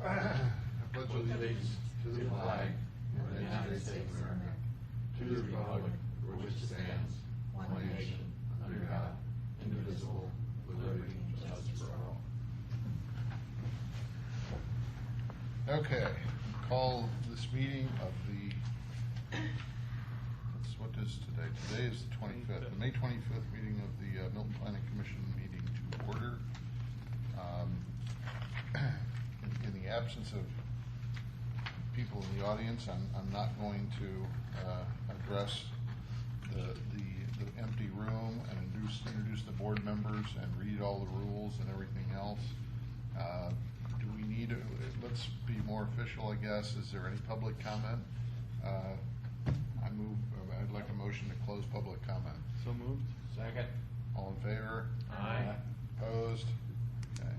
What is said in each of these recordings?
I pledge allegiance to the flag of the United States of America, to the republic for which it stands, one nation, under God, indivisible, with liberty and justice for all. Okay, call this meeting of the, what is today? Today is the 25th, the May 25th meeting of the Milton Planning Commission meeting to order. In the absence of people in the audience, I'm not going to address the empty room and introduce the board members and read all the rules and everything else. Do we need let's be more official, I guess. Is there any public comment? I'd like a motion to close public comment. So moved. Second. All in favor? Aye. Opposed? Okay.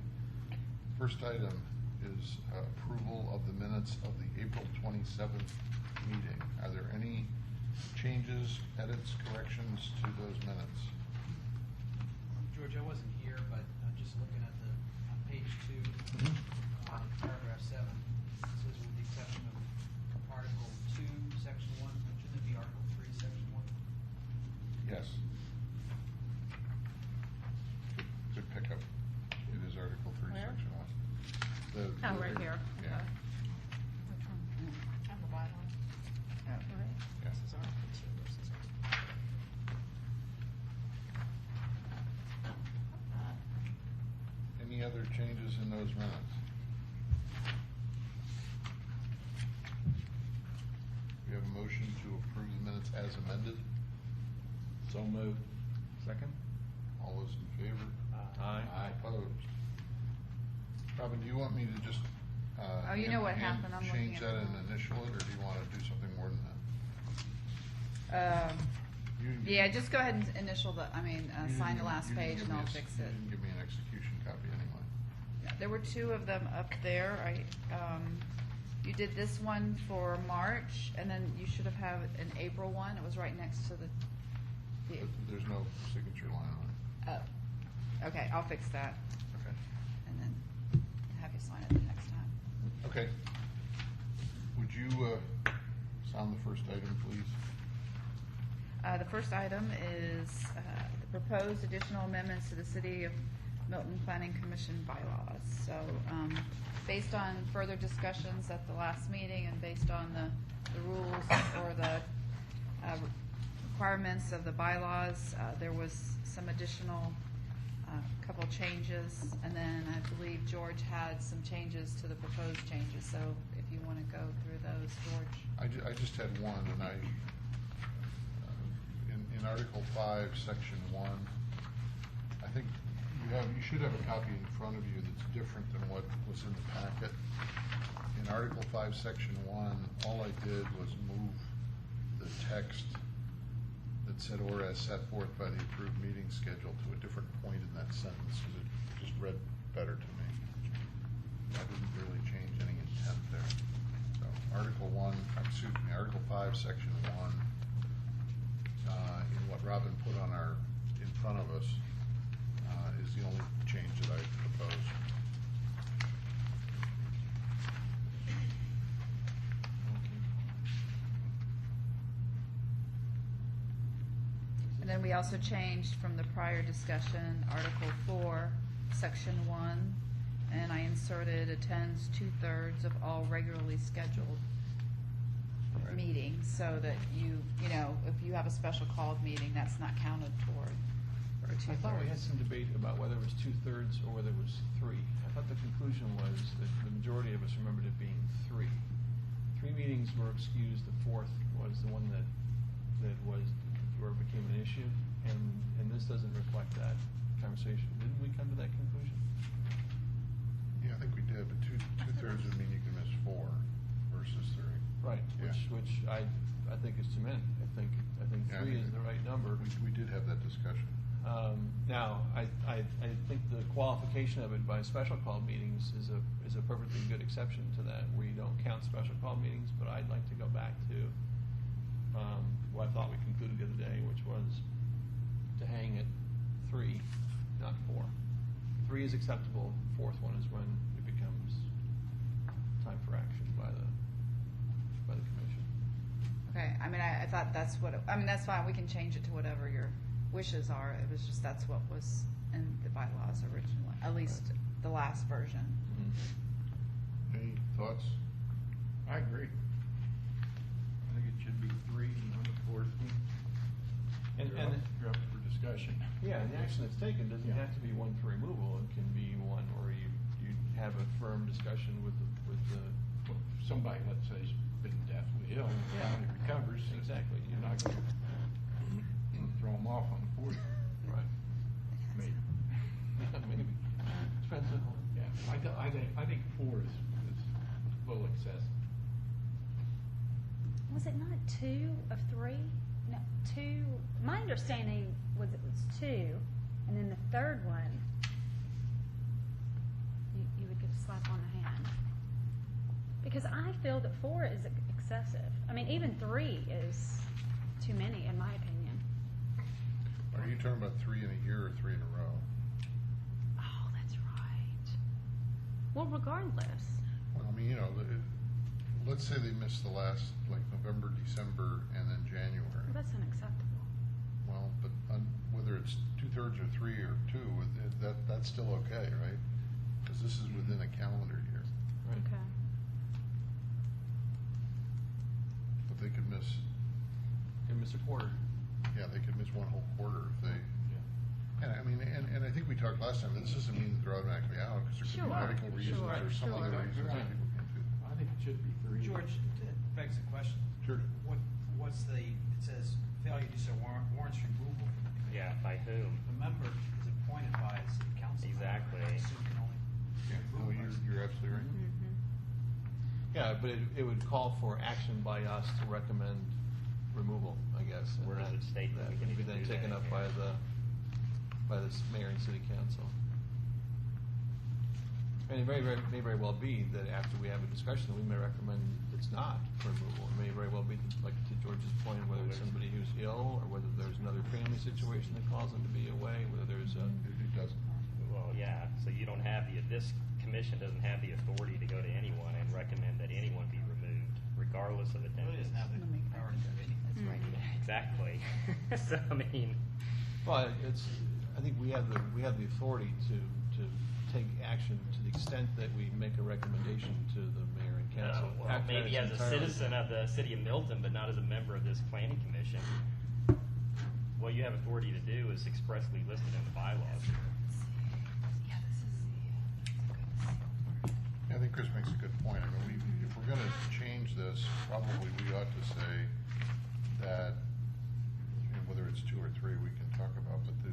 First item is approval of the minutes of the April 27th meeting. Are there any changes, edits, corrections to those minutes? George, I wasn't here, but just looking at on page 2, paragraph 7, it says with the exception of Article 2, Section 1, shouldn't it be Article 3, Section 1? Yes. Good pickup. It is Article 3, Where? Section 1. Oh, right here. Yeah. Okay. Which one? On the bylaw. Oh, right. Yeah. This is Article 2 versus Any other changes in those minutes? We have a motion to approve the minutes as amended. So moved. Second. All those in favor? Aye. Opposed? Robin, do you want me to just Oh, you know what happened. I'm looking change at that the- and initial it, or do you want to do something more than Um, that? yeah, just go ahead and initial sign the last you didn't page give and me I'll a- fix You it. didn't give me an execution copy anyway. Yeah, there were 2 of them up there. You did this one for March, and then you should have had an April one. It was right next to the. But there's no signature line on it. Oh, okay. I'll fix that, Okay. and then have you sign it the next time. Okay. Would you sound the first item, please? The first item is the proposed additional amendments to the City of Milton Planning Commission bylaws. So, based on further discussions at the last meeting and based on the rules or the requirements of the bylaws, there was some additional couple changes, and then I believe George had some changes to the proposed changes. So, if you want to go through those, George. I just had one, and in Article 5, Section 1, I think you should have a copy in front of you that's different than what was in the packet. In Article 5, Section 1, all I did was move the text that said, or as set forth by the approved meeting schedule, to a different point in that sentence, because it just read better to me. I didn't really change any intent there. So Article 5, Section 1, in what Robin put on in front of us, is the only change that I propose. And then we also changed from the prior discussion, Article 4, Section 1, and I inserted attends 2/3 of all regularly scheduled Right. meetings, so that if you have a special called meeting, that's not counted toward the I 2/3. thought we had some debate about whether it was 2/3 or whether it was 3. I thought the conclusion was that the majority of us remembered it being 3. 3 meetings were excused. The 4th was the one that was where it became an issue, and this doesn't reflect that conversation. Didn't we come to that conclusion? Yeah, I think we did, but 2/3 would mean you can miss 4 versus 3. Right. Yeah. Which I think is too many. I think Yeah, 3 is the right number. We did have that discussion. Now, I think the qualification of it by special call meetings is a perfectly good exception to that. We don't count special call meetings, but I'd like to go back to what I thought we concluded the other day, which was to hang at 3, not 4. 3 is acceptable. 4th one is when it becomes I thought that's what, I mean, that's fine, we can change it to whatever your wishes are. It was just, that's what was in the bylaws originally, at least the last version. Any thoughts? I agree. I think it should be 3 on the fourth one. And You're up for discussion. yeah, and the action that's taken doesn't Yeah. have to be one for removal. It can be one where you have a firm discussion with the Well, if somebody, let's say, has been deathly ill and Yeah. finally recovers. Exactly. You're not going to throw them off on the fourth. right. Maybe. Yeah, maybe. Depends on. Yeah, I think 4 is a little excessive. Was it not 2 of 3? No, 2. My understanding was it was 2, and then the third one, you would get a slap on the hand. Because I feel that 4 is excessive. I mean, even 3 is too many, in my opinion. Are you talking about 3 in a year or 3 in a row? Oh, that's right. Well, regardless. Well, I mean, you know, let's say they missed the last, like, November, December, and then January. Well, that's unacceptable. Well, but whether it's 2/3 or 3 or 2, that's still okay, right? Because this is within a calendar year. Right. Okay. But they could miss, Could miss a quarter. yeah, they could miss one whole quarter if they, and I mean, and I think we talked last time, this doesn't mean that they're automatically out, because there could be Sure, medical reasons sure, or some other sure. reasons that people can't do that. I think it should be 3. George, that begs the question. Sure. What's it says failure to do so warrants removal. Yeah, by whom? The member is appointed by the city council. Exactly. I assume can only Yeah, no, you're absolutely right. Yeah, but it would call for action by us to recommend removal, I guess. and Where does it state that we would can be even then do taken that? up by the mayor and city council. And it may very well be that after we have a discussion, we may recommend it's not for removal. It may very well be, like to George's point, whether it's somebody who's ill, or whether there's another family situation that calls them to be away, whether there's a, It doesn't. Well, yeah, so you don't have this commission doesn't have the authority to go to anyone and recommend that anyone be removed, regardless of It really attendance. doesn't have the power to do anything. That's right. Exactly. So, I mean, well, I think we have the authority to take action to the extent that we make a recommendation to the mayor and council. well, After maybe it's as a entirely- citizen of the city of Milton, but not as a member of this planning commission. What you have authority to do is expressly listed in the bylaws. Yeah, this is. I think Chris makes a good point. I mean, if we're gonna change this, probably we ought to say that, you know, whether it's 2 or 3, we can talk about, but the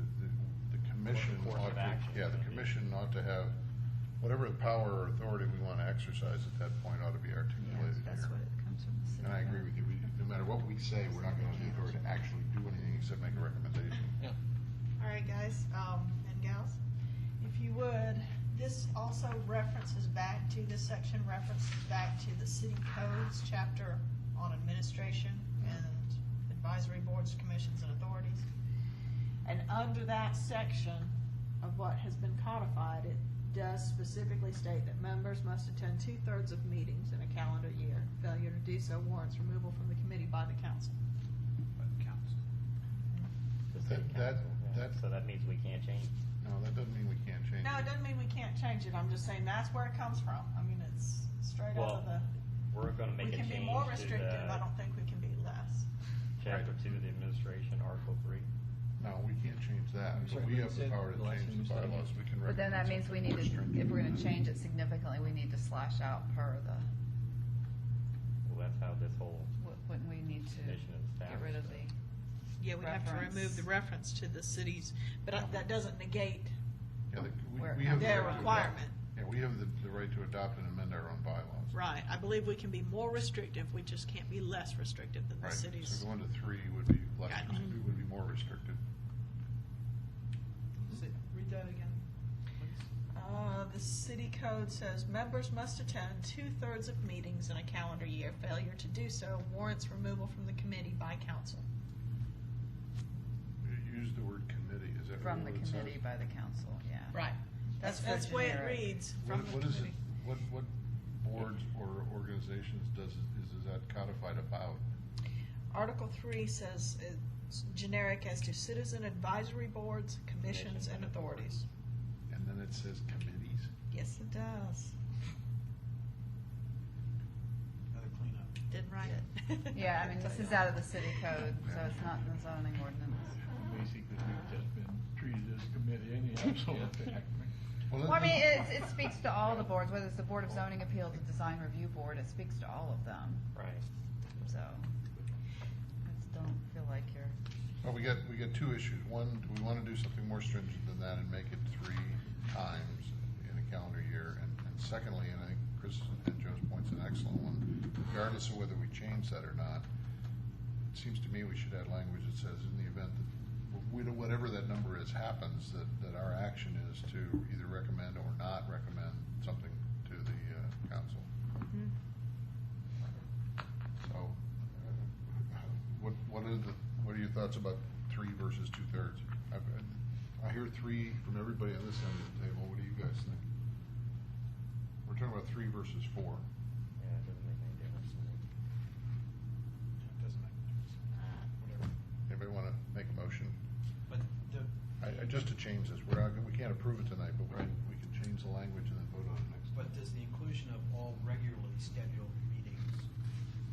commission Course ought of to, action. yeah, the commission ought to have, whatever power or authority we wanna exercise at that point ought to be articulated here. That's what it comes from the city. And I agree with you, no matter what we say, we're not gonna have the authority to actually do anything except make a recommendation. Yeah. All right, guys, and gals, if you would, this also references back to, this section references back to the city codes chapter on administration and advisory boards, commissions, and authorities. And under that section of what has been codified, it does specifically state that members must attend 2/3 of meetings in a calendar year. Failure to do so warrants removal from the committee by the council. But it counts. The city That- council, yeah. that- So that means we can't change. No, that doesn't mean we can't change it. No, it doesn't mean we can't change it, I'm just saying that's where it comes from. I mean, it's straight out of the, We're gonna make we a can change be more to restrictive, I don't think we can be less. Chapter 2 of the administration, Article 3. No, we can't change that, I'm but sorry, we what have you the said, power the to last change thing the you said. bylaws, we can But then that means we need to, if we're gonna change it significantly, we need to slash out per the, Well, that's how this whole wouldn't we need to commission is established. get rid of the, Yeah, we'd have to Reference. remove the reference to the cities, but that doesn't negate Yeah, Where it we have the their right to requirement. adopt- Yeah, we have the right to adopt and amend our own bylaws. Right, I believe we can be more restrictive, we just can't be less restrictive than the Right, cities. so going to 3 would be less, Got it. it would be more restricted. Read that again, please. The city code says members must attend 2/3 of meetings in a calendar year. Failure to do so warrants removal from the committee by council. You use the word committee, is that from the what it says? committee by the council, yeah. Right. That's That's for the way it generic. reads, from the What is it, committee. what boards or organizations is that codified about? Article 3 says it's generic as to citizen advisory boards, commissions, and authorities. And then it says committees. Yes, it does. Another cleanup. Didn't write it. Yeah, I mean, this is out of the city code, so it's not in the zoning ordinance. Basically, we've just been treated as a committee anyhow, so Yeah. the heck. Well, I mean, it speaks to all the boards, whether it's the Board of Zoning Appeals, the Design Review Board, it speaks to all of them, Right. so. I just don't feel like you're, Well, we got two issues. One, do we want to do something more stringent than that and make it 3 times in a calendar year? And secondly, and I think Chris and Joe's point's an excellent one, regardless of whether we change that or not, it seems to me we should add language that says in the event that whatever that number is happens, that our action is to either recommend or not recommend something to the council. So, what are your thoughts about 3 versus 2/3? I hear 3 from everybody on this end of the table. What do you guys think? We're talking about 3 versus 4. Yeah, it doesn't make any difference to me. It doesn't make a difference. Whatever. Anybody want to make a motion? But Just to change this, we can't approve it tonight, but we can change the language and then vote on it next. But does the inclusion of all regularly scheduled meetings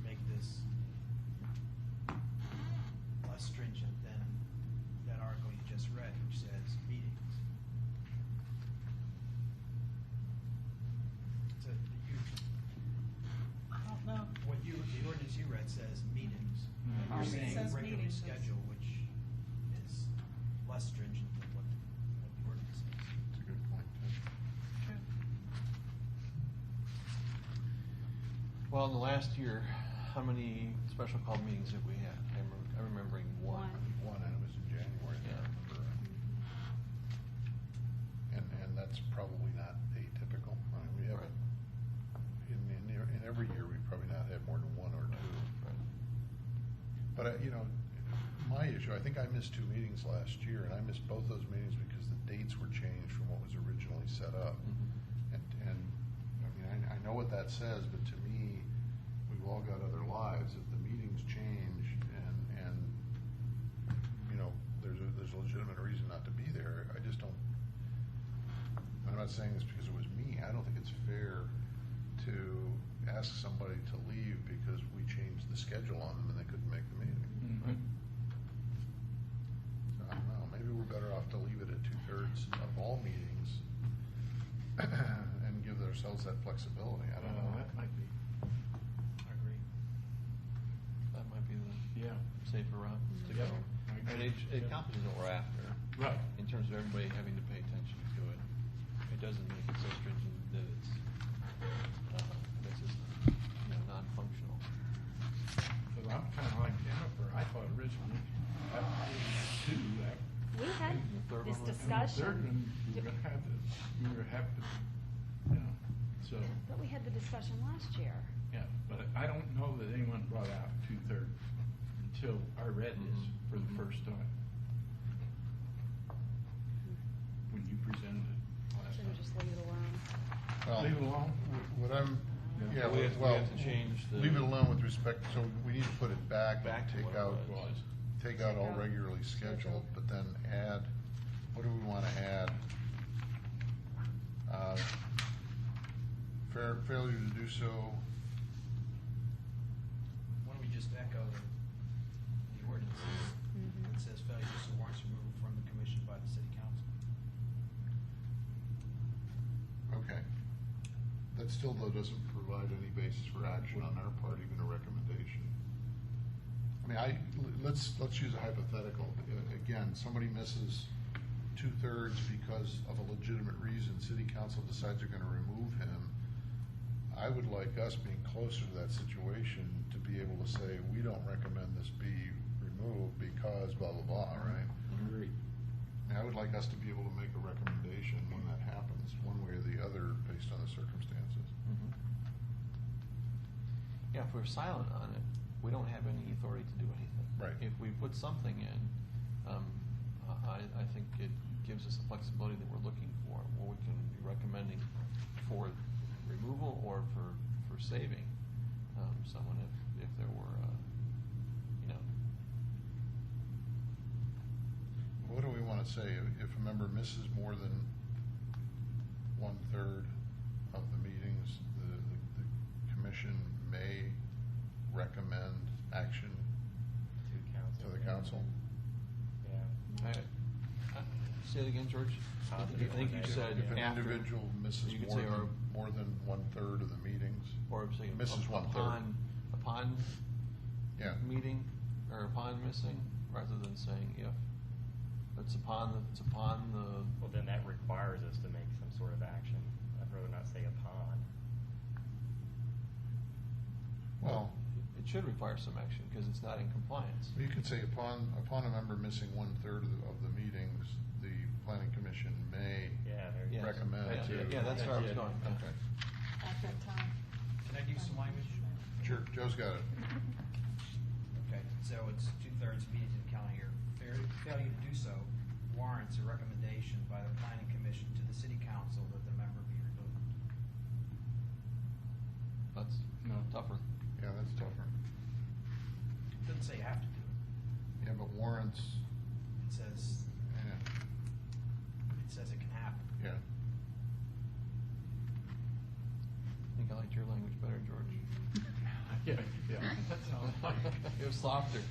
make this less stringent than that article you just read, which says meetings? So I don't know. the ordinance you read says meetings. Mhm. You're It saying says regularly meetings. scheduled, which is less stringent than what the ordinance says. That's a good point, too. Well, in the last year, how many special call meetings have we had? I'm remembering one. One, and it was in January, I Yeah. remember. And that's probably not atypical. I mean, we have, Right. in every year, we've probably not had more than 1 or 2. Right. But, my issue, I think I missed 2 meetings last year, and I missed both those meetings because the dates were changed from what was originally set up. Mhm. And, I mean, I know what that says, but to me, we've all got other lives. If the meetings change and there's a legitimate reason not to be there, I just don't, I'm not saying this because it was me, I don't think it's fair to ask somebody to leave because we changed the schedule on them and they couldn't make the meeting. Mhm. So I don't know, maybe we're better off to leave it at 2/3 of all meetings and give ourselves that flexibility, I don't know. That might be, I agree. That might be the yeah. safer route to Yep. go. I And it accomplishes what we're after. Right. In terms of everybody having to pay attention to it. It doesn't make it so stringent that it's, makes it, non-functional. But I'm kind of like Jennifer, I thought originally, after 2, We had The third this one was- and the third discussion, one, we were gonna have to, so, but we had the discussion last year. yeah, but I don't know that anyone brought out 2/3 until I read this for the first time. When you presented it last Should we time. just leave it alone? Well, Leave it alone? What I'm, Yeah. yeah, We have- we well, have to change the- leave it alone with respect, so we need to put it back Back and to take what it out, was. take out all Take out regularly scheduled, but then add, what do we want to add? Failure to do so, Why don't we just echo the ordinances Mhm. that says failure to do so warrants removal from the commission by the city council? okay. That still, though, doesn't provide any basis for action on our part, even a recommendation. I mean, let's use a hypothetical. Again, somebody misses 2/3 because of a legitimate reason, city council decides they're gonna remove him. I would like us, being closer to that situation, to be able to say, we don't recommend this be removed because blah, blah, blah, right? Agreed. And I would like us to be able to make a recommendation when that happens, one way or the other, based on the circumstances. Mhm. Yeah, if we're silent on it, we don't have any authority to do anything. Right. If we put something in, I think it gives us the flexibility that we're looking for, where we can be recommending for removal or for saving someone if there were, what do we want to say? If a member misses more than 1/3 of the meetings, the commission may recommend action to the council. Yeah. Say it again, George. I think you said If an after, individual misses you could say more than 1/3 of the meetings, or say misses 1/3. upon Yeah. meeting, or upon missing, rather than saying if. It's upon the, Well, then that requires us to make some sort of action. I'd rather not say upon. Well, it should require some action, because it's not in compliance. you could say upon a member missing 1/3 of the meetings, the planning commission may Yeah, there you Yes. go. recommend Yeah, to. yeah, that's where I was Yeah. going. Okay. At that time. Can I give you some language? Sure, Joe's got it. Okay, so it's 2/3 meeting to the calendar year. Failure to do so warrants a recommendation by the planning commission to the city council that the member be removed. That's No. tougher. Yeah, that's tougher. It doesn't say you have to do it. Yeah, but warrants, It says, yeah, it can happen. yeah. I think I liked your language better, George. Yeah, yeah, that sounds like. It was softer.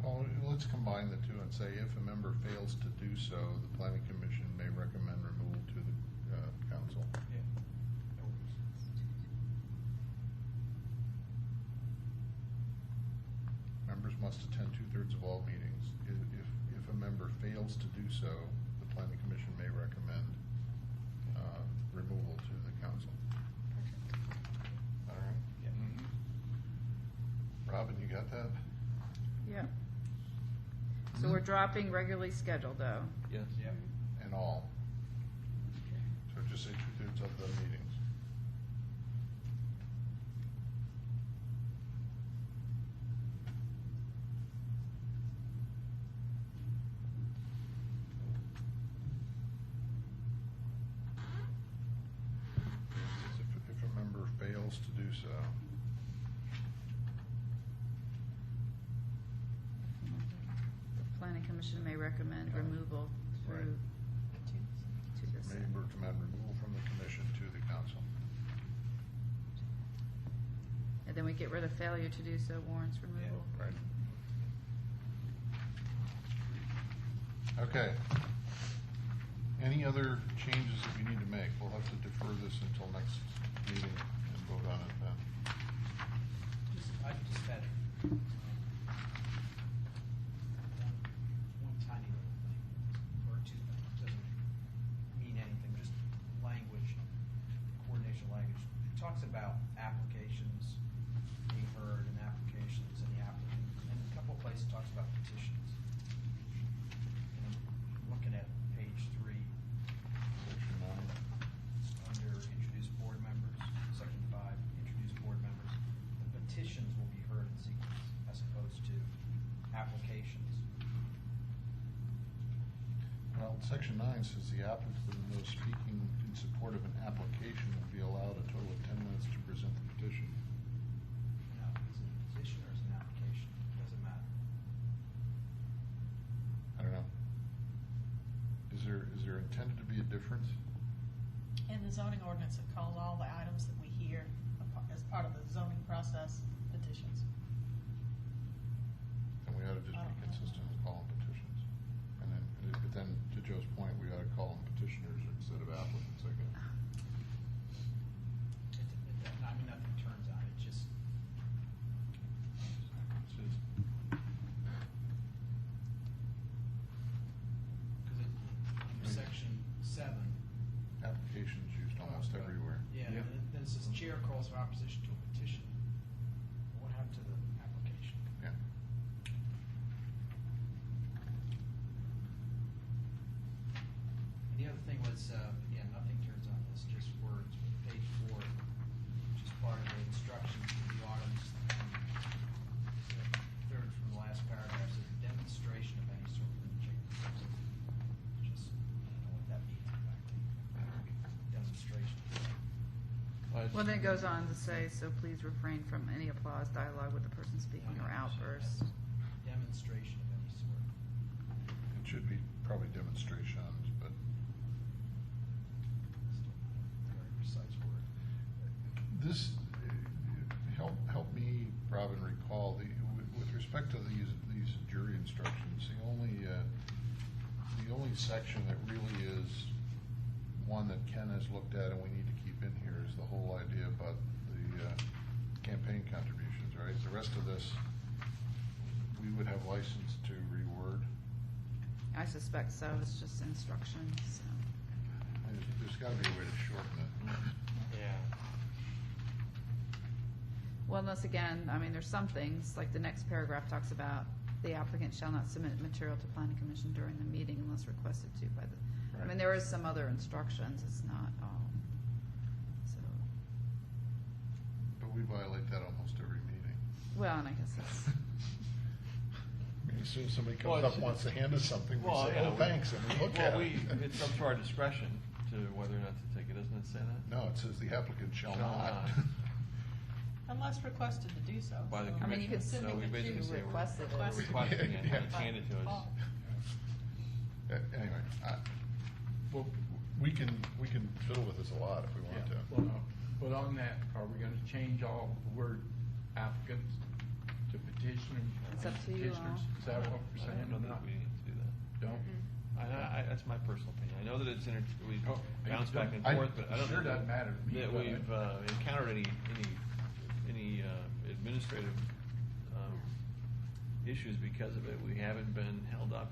Well, let's combine the two and say if a member fails to do so, the planning commission may recommend removal to the council. Yeah. No worries. Members must attend 2/3 of all meetings. If a member fails to do so, the planning commission may recommend removal to the council. All right. Yeah. Robin, you got that? Yeah. So we're dropping regularly scheduled, though. Yes. Yeah. And all. So just say 2/3 of the meetings. If a member fails to do so, The planning commission may recommend Yeah. removal Right. through to the may recommend removal from the commission to the council. And then we get rid of failure to do so warrants removal. Right. Okay. Any other changes that we need to make? We'll have to defer this until next meeting and vote on it then. I just had one tiny little thing, or two things, doesn't mean anything, just language, coordination language. It talks about applications being heard and applications and the applicant, and a couple of places talks about petitions. And I'm looking at page 3, Section 9. under introduce board members, section 5, introduce board members. The petitions will be heard in sequence as opposed to applications. Well, section 9 says the applicant and those speaking in support of an application will be allowed a total of 10 minutes to present the petition. No, is it a petition or is it an application? Doesn't matter. I don't know. Is there intended to be a difference? In the zoning ordinance, it calls all the items that we hear as part of the zoning process petitions. And we ought to just be consistent with calling petitions. And then, but then, to Joe's point, we ought to call them petitioners instead of applicants, I guess. I mean, nothing turns on it, just. It's just- Because under section 7. Applications used almost everywhere. Yeah, Yeah. and then it says chair calls for opposition to a petition. What happened to the application? Yeah. And the other thing was, again, nothing turns on this, just words, page 4, which is part of the instructions for the autumns. Third from the last paragraph says demonstration of any sort of change. Just, I don't know what that means exactly. Demonstration. I it's. Well, then it goes on to say, so please refrain from any applause, dialogue with the person speaking or outburst. Demonstration of any sort. It should be probably demonstrations, but Very precise word. this, help me, Robin, recall, with respect to these jury instructions, the only section that really is one that Ken has looked at and we need to keep in here is the whole idea about the campaign contributions, right? The rest of this, we would have license to reword. I suspect so, it's just instructions, so. There's gotta be a way to shorten it. Yeah. Well, unless again, I mean, there's some things, like the next paragraph talks about the applicant shall not submit material to planning commission during the meeting unless requested to by the, I mean, Right. there is some other instructions, it's not all, so, But we violate that almost every meeting. well, and I guess that's, I mean, as soon as somebody Well, comes up it's- and wants to hand us something, we Well, say, yeah, oh, thanks, and we look at Well, it. it's up to our discretion to whether or not to take it, doesn't it say that? No, it says the applicant shall Shall not. not. Unless requested to do so. By the So- I mean, you could commission, so we Assuming that basically you say we're requested it. requesting it, Yeah. and it's handed to us. Anyway, well, we can fiddle with this a lot if we want to. Well, but on that, are we gonna change all the word applicants to petitioners? It's up to you all. petitioners? Is that what we're I saying? don't know that we need to do that. Don't? That's my personal opinion. I know that it's we Oh, bounce back and I- forth, but I don't Sure know doesn't matter to me, that but- we've encountered any administrative issues because of it. We haven't been held up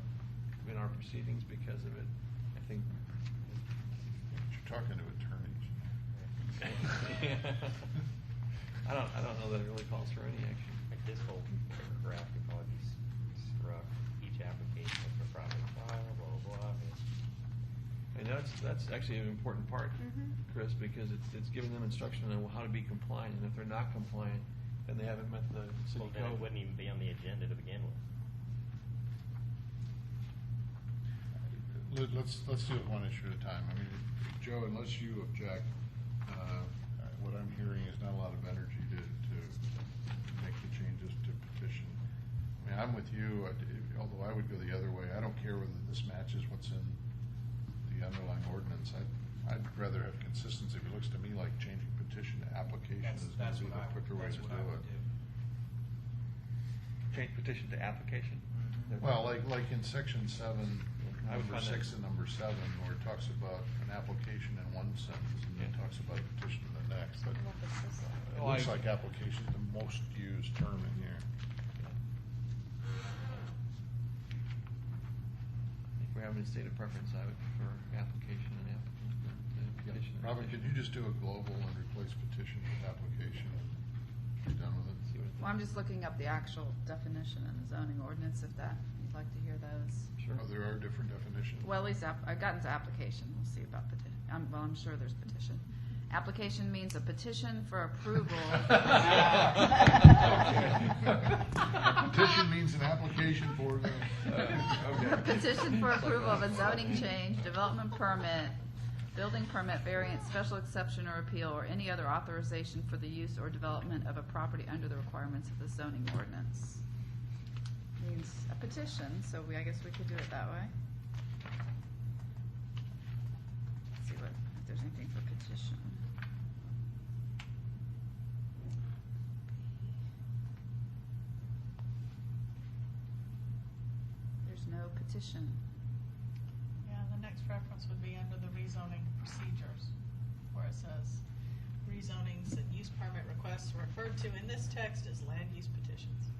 in our proceedings because of it. I think. You're talking to attorneys. I don't know that it really calls for any action. Like this whole paragraph could probably be struck, each application is for property file, blah, blah, blah. And that's actually an important part, Mhm. Chris, because it's giving them instruction on how to be compliant, and if they're not compliant, then they haven't met the city Well, then it code. wouldn't even be on the agenda to begin with. Let's do it one issue at a time. I mean, Joe, unless you object, what I'm hearing is not a lot of energy to make the changes to petition. I mean, I'm with you, although I would go the other way. I don't care whether this matches what's in the underlying ordinance. I'd rather have consistency. It looks to me like changing petition to application is gonna be the quicker way to do it. Change petition to application. Well, like in section 7, I would number find that- 6 and number 7, where it talks about an application in one sentence and then Yeah. talks about a petition in the next. But What this is like. it Well, looks I- like application is the most used term in here. If we're having a state of preference, I would prefer application and applicant to petition. and Robin, petition. could you just do a global and replace petition with application and be done with See it? what well, I'm just looking up the actual definition in the zoning ordinance, if that, you'd like to hear those. Sure. Oh, there are different definitions? Well, at least I've gotten to application, we'll see about petition, I'm sure there's petition. Application means a petition for approval. A petition means an application for the. A petition for approval of a zoning change, development permit, building permit, variance, special exception or appeal, or any other authorization for the use or development of a property under the requirements of the zoning ordinance. Means a petition, so I guess we could do it that way. Let's see if there's anything for petition. There's no petition. Yeah, the next reference would be under the rezoning procedures, where it says rezonings and use permit requests referred to in this text as land use petitions.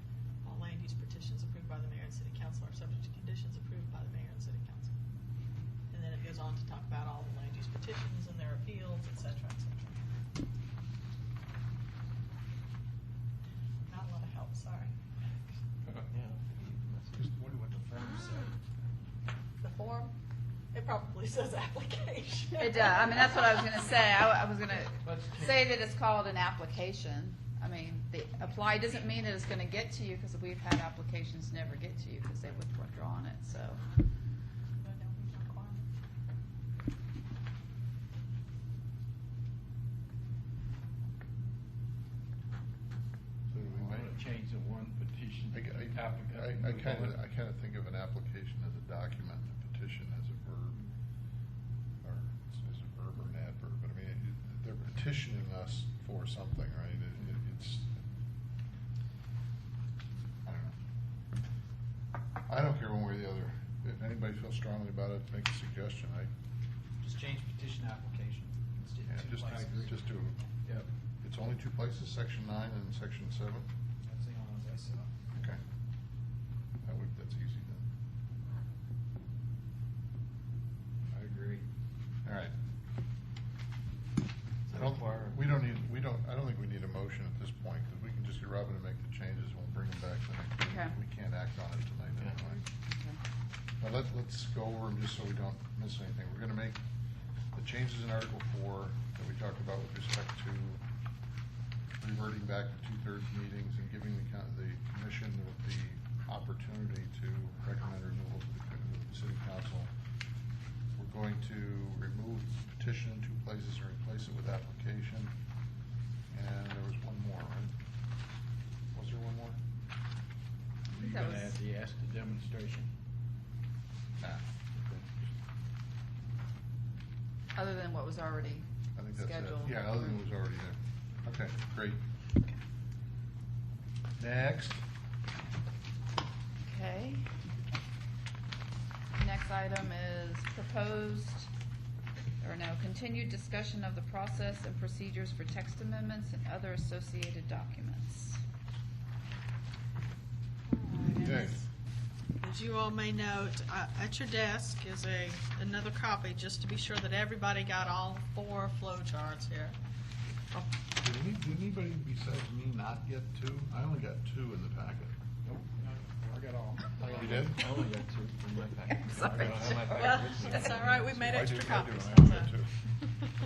All land use petitions approved by the mayor and city council are subject to conditions approved by the mayor and city council. And then it goes on to talk about all the land use petitions and their appeals, et cetera, et cetera. Not a lot of help, sorry. Yeah. Just wonder what the form said. The form, it probably says application. It does, I mean, that's what I was gonna say, I was gonna Let's say that it's called an application. I mean, the apply doesn't mean that it's gonna get to you, because we've had applications never get to you, because they withdrawn it, so. kind of think of an application as a document, and a petition as a verb, or as a verb or an adverb, but I mean, they're petitioning us for something, right? It's, I don't know. I don't care one way or the other. If anybody feels strongly about it, make a suggestion. Just change petition application. It's Yeah, two places. just do, Yep. it's only two places, section 9 and section 7? That's the only ones I saw. Okay. That's easy then. I agree. All right. I So far- don't think we need a motion at this point, because we can just get Robin to make the changes, and we'll bring them back the next meeting. Okay. We can't act on it tonight anyway. Okay. But let's go over them just so we don't miss anything. We're gonna make the changes in Article 4 that we talked about with respect to reverting back to 2/3 meetings and giving the commission the opportunity to recommend removal to the city council. We're going to remove petition in 2 places and replace it with application. And there was one more, right? Was there one more? You're that gonna was- add the ask the demonstration. Nah. Other than what was already I think that's it. scheduled. Yeah, other than what was already there. Okay, great. Next. Okay. Next item is continued discussion of the process and procedures for text amendments and other associated documents. Okay. As you all may note, at your desk is another copy, just to be sure that everybody got all 4 flow charts here. Did anybody besides me not get 2? I only got 2 in the packet. Nope, I got all. You did? I only got 2 in my packet. Sorry. I don't have my packet Well, with me. that's all right, we made I extra do, copies. I only got 2.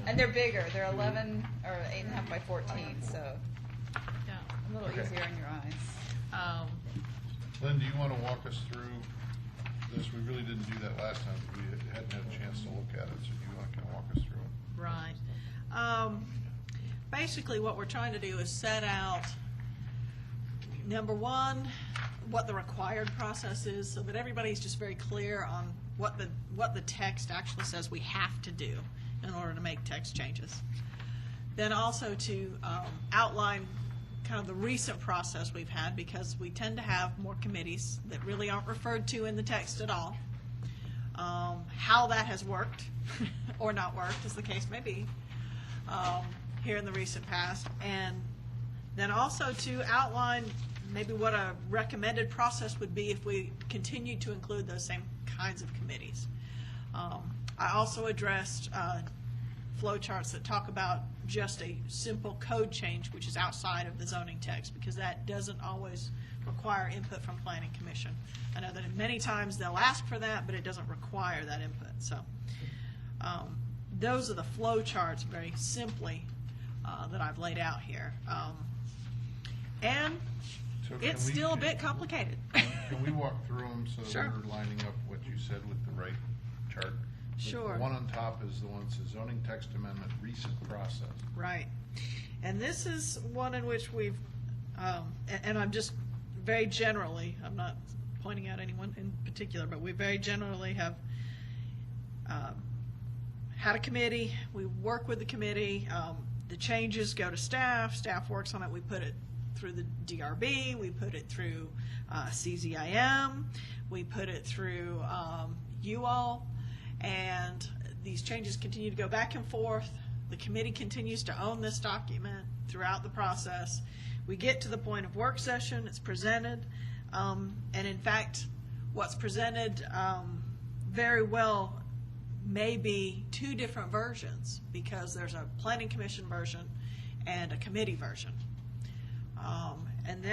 And they're bigger, they're 11, or 8.5 by 14, so Yeah. a little Okay. easier on your eyes. Lynn, do you want to walk us through this? We really didn't do that last time. We hadn't had a chance to look at it, so do you want to kind of walk us through it? Right. Basically, what we're trying to do is set out, number one, what the required process is, so that everybody's just very clear on what the text actually says we have to do in order to make text changes. Then also to outline kind of the recent process we've had, because we tend to have more committees that really aren't referred to in the text at all. How that has worked or not worked, as the case may be, here in the recent past. And then also to outline maybe what a recommended process would be if we continued to include those same kinds of committees. I also addressed flowcharts that talk about just a simple code change, which is outside of the zoning text, because that doesn't always require input from Planning Commission. I know that many times they'll ask for that, but it doesn't require that input. So those are the flowcharts, very simply, that I've laid out here. And So can it's we- still a bit complicated. Can we walk through them so that Sure. we're lining up what you said with the right chart? Sure. The one on top is the one that says zoning text amendment recent process. Right. And this is one in which we've, and I'm just very generally, I'm not pointing out anyone in particular, but we very generally have had a committee. We work with the committee. The changes go to staff. Staff works on it. We put it through the DRB. We put it through CZIM. We put it through you all. And these changes continue to go back and forth. The committee continues to own this document throughout the process. We get to the point of work session, it's presented, and in fact, what's presented very well may be 2 different versions, because there's a Planning Commission version and a committee version. And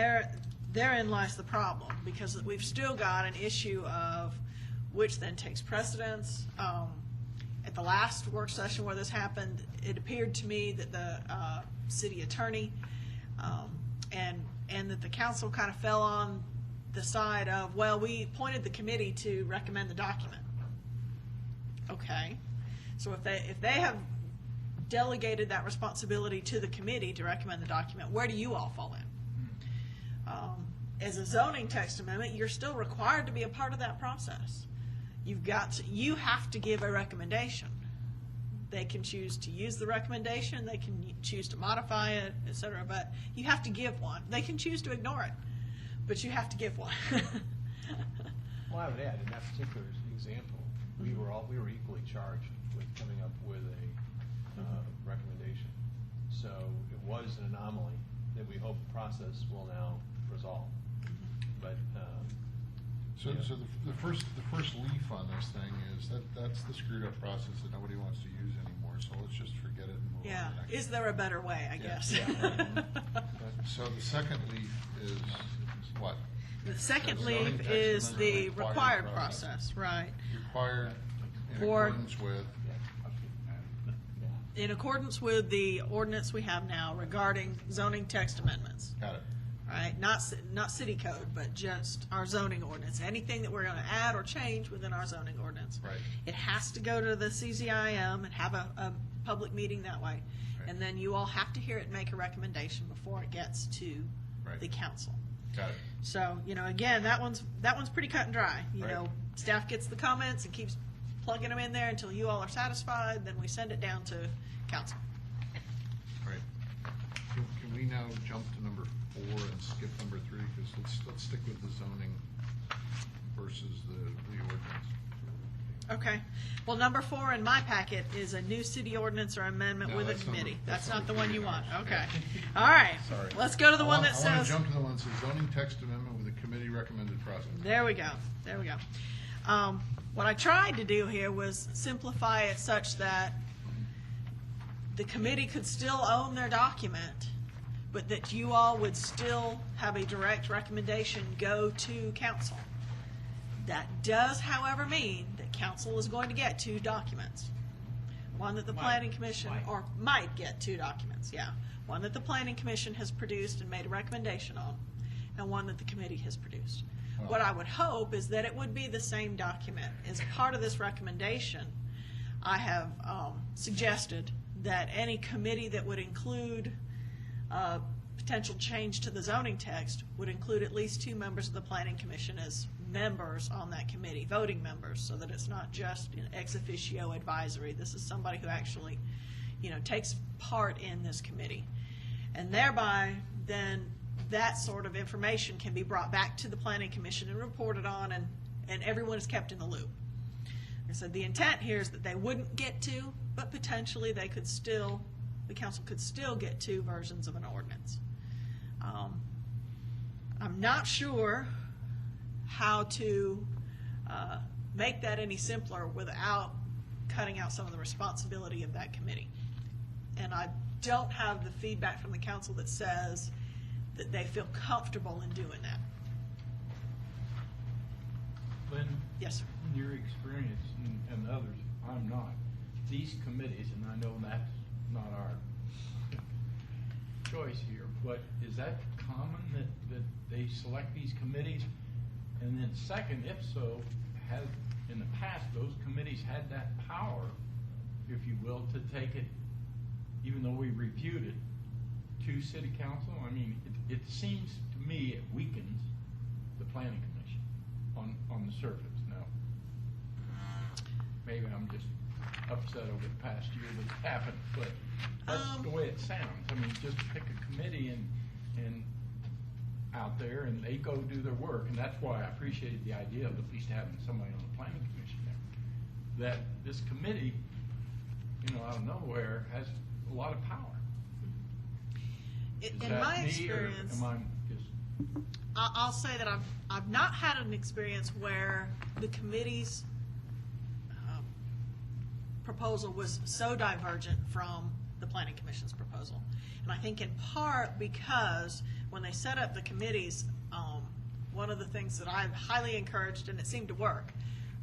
therein lies the problem, because we've still got an issue of which then takes precedence. At the last work session where this happened, it appeared to me that the city attorney and that the council kind of fell on the side of, well, we appointed the committee to recommend the document. Okay, so if they have delegated that responsibility to the committee to recommend the document, where do you all fall in? as a zoning text amendment, you're still required to be a part of that process. You have to give a recommendation. They can choose to use the recommendation, they can choose to modify it, et cetera, but you have to give one. They can choose to ignore it, but you have to give one. Well, I would add, in that particular example, we were equally charged with coming up with a recommendation. So it was an anomaly that we hope the process will now resolve. But, So, yeah. so the first leaf on this thing is that's the screwed up process that nobody wants to use anymore, so let's just forget it and move Yeah, on to the next. is there a better way, I guess? So the second leaf is what? The second So zoning leaf text is amendment the required process, right. Required in For- accordance with, In accordance with the ordinance we have now regarding zoning text amendments, got it, right? Not city code, but just our zoning ordinance. Anything that we're going to add or change within our zoning ordinance. right, It has to go to the CZIM and have a public meeting that way. Right. And then you all have to hear it and make a recommendation before it gets to Right. the council. got it. So, again, that one's pretty cut and dry. Right. Staff gets the comments and keeps plugging them in there until you all are satisfied, then we send it down to council. Right. Can we now jump to number 4 and skip number 3? Because let's stick with the zoning versus the ordinance. Okay. Well, number 4 in my packet is a new city ordinance or amendment No, with a that's number- committee. That's that's not the number one you 3 want. now. Okay. All right. Sorry. Let's go to the one that I want says. to jump to the one that says zoning text amendment with a committee recommended process. There we go. There we go. What I tried to do here was simplify it such that the committee could still own their document, but that you all would still have a direct recommendation go to council. That does, however, mean that council is going to get 2 documents. One that the planning commission, or might get 2 documents, yeah. One that the planning commission has produced and made a recommendation on, and one that the committee has produced. What I would hope is that it would be the same document. As part of this recommendation, I have suggested that any committee that would include potential change to the zoning text would include at least 2 members of the planning commission as members on that committee, voting members, so that it's not just an ex officio advisory. This is somebody who actually, takes part in this committee. And thereby, then, that sort of information can be brought back to the planning commission and reported on, and everyone is kept in the loop. Like I said, the intent here is that they wouldn't get 2, but potentially the council could still get 2 versions of an ordinance. I'm not sure how to make that any simpler without cutting out some of the responsibility of that committee. And I don't have the feedback from the council that says that they feel comfortable in doing that. Lynn, Yes, sir. in your experience and others, I'm not, these committees, and I know that's not our choice here, but is that common that they select these committees? And then second, if so, has, in the past, those committees had that power, if you will, to take it, even though we reviewed it, to city council? I mean, it seems to me it weakens the planning commission on the surface. Now, maybe I'm just upset over the past year that's happened, but that's the way it sounds. I mean, just pick a committee and out there, and they go do their work, and that's why I appreciated the idea of at least having somebody on the planning commission there. That this committee, out of nowhere, has a lot of power. Is In that my me, or experience, am I just? I'll say that I've not had an experience where the committee's proposal was so divergent from the planning commission's proposal. And I think in part because when they set up the committees, one of the things that I've highly encouraged, and it seemed to work,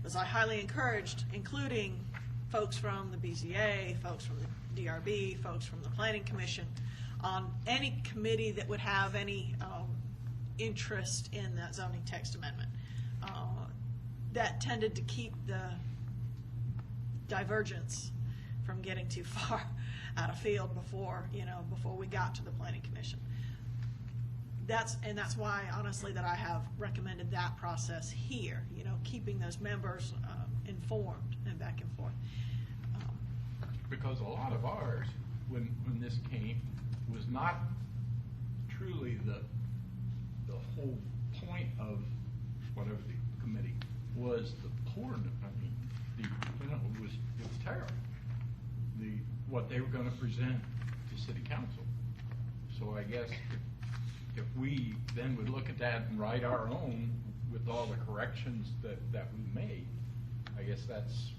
was I highly encouraged including folks from the BZA, folks from the DRB, folks from the planning commission, on any committee that would have any interest in that zoning text amendment. That tended to keep the divergence from getting too far out of field before we got to the planning commission. that's why, honestly, that I have recommended that process here, you know, keeping those members informed and back and forth. Because a lot of ours, when this came, was not truly the whole point of whatever the committee was. The poor, it was terrible. What they were going to present to city council. So I guess if we then would look at that and write our own with all the corrections that we made, I guess that's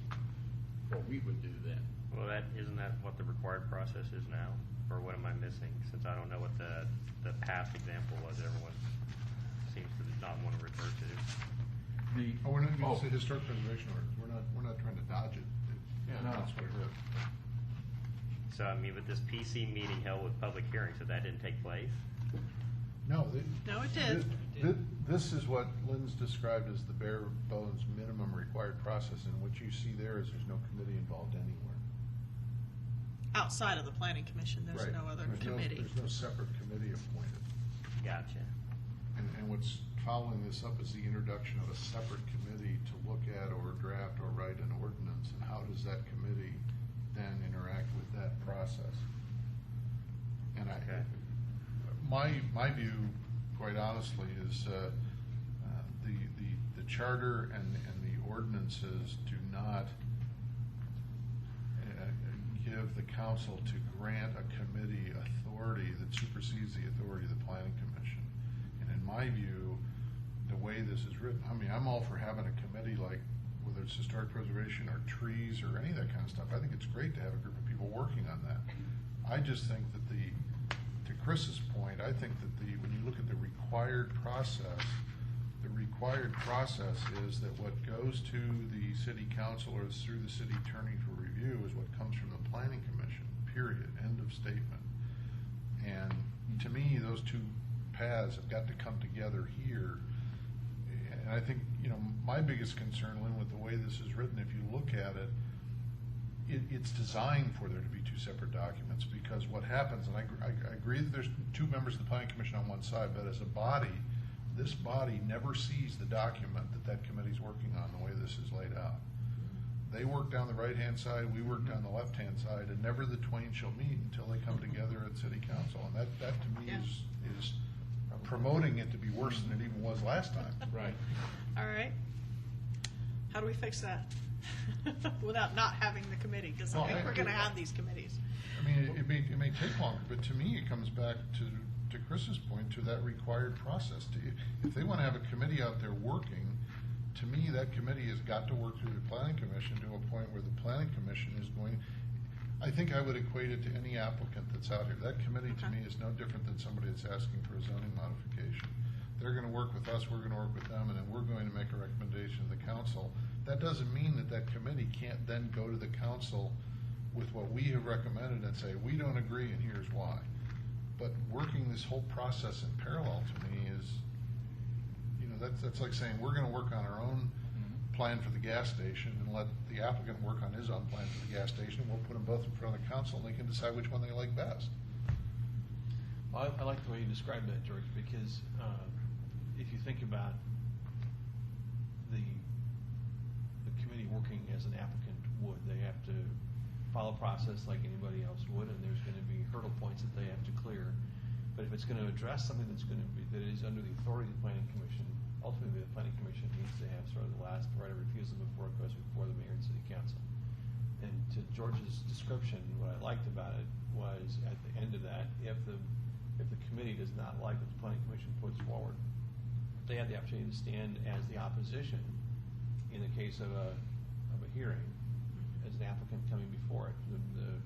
what we would do then. Well, isn't that what the required process is now? Or what am I missing? Since I don't know what the past example was, everyone seems to not want to refer to. We're not, it's the historic preservation ordinance. We're not trying to dodge it. Yeah, no. That's what it is. So, I mean, with this PC meeting held with public hearings, so that didn't take place? No, No, it did. This is what Lynn's described as the bare bones minimum required process, and what you see there is there's no committee involved anywhere. Outside of the planning commission, there's Right. no other There's committee. There's no separate committee appointed. Gotcha. And what's following this up is the introduction of a separate committee to look at or draft or write an ordinance, and how does that committee then interact with that process? And Okay. my view, quite honestly, is the charter and the ordinances do not give the council to grant a committee authority that supersedes the authority of the planning commission. And in my view, the way this is written, I mean, I'm all for having a committee like, whether it's historic preservation or trees or any of that kind of stuff. I think it's great to have a group of people working on that. I just think that to Chris's point, I think that when you look at the required process is that what goes to the city council or through the city attorney for review is what comes from the planning commission, period, end of statement. And to me, those two paths have got to come together here. And I think, my biggest concern, Lynn, with the way this is written, if you look at it, it's designed for there to be two separate documents, because what happens, and I agree that there's two members of the planning commission on one side, but as a body, this body never sees the document that committee's working on the way this is laid out. They work down the right-hand side, we work down the left-hand side, and never the twain shall meet until they come together at city council. And that to me is promoting it to be worse than it even was last time. Right. All right. How do we fix that? Without not having the committee, because Well, I think we're gonna have these committees. I mean, it may take longer, but to me, it comes back to Chris's point, to that required process. If they want to have a committee out there working, to me, that committee has got to work through the planning commission to a point where the planning commission is going. I think I would equate it to any applicant that's out here. That committee to me is no different than somebody that's asking for a zoning modification. They're going to work with us, we're going to work with them, and then we're going to make a recommendation to the council. That doesn't mean that committee can't then go to the council with what we have recommended and say, we don't agree and here's why. But working this whole process in parallel to me is, that's like saying we're going to work on our own plan for the gas station and let the applicant work on his own plan for the gas station. We'll put them both in front of the council and they can decide which one they like best. Well, I like the way you described that, George, because if you think about the committee working as an applicant would, they have to follow a process like anybody else would, and there's going to be hurdle points that they have to clear. But if it's going to address something that is under the authority of the planning commission, ultimately the planning commission needs to have sort of the last right of refusal before it goes before the mayor and city council. And to George's description, what I liked about it was at the end of that, if the committee does not like what the planning commission puts forward, they have the opportunity to stand as the opposition in the case of a hearing as an applicant coming before it. The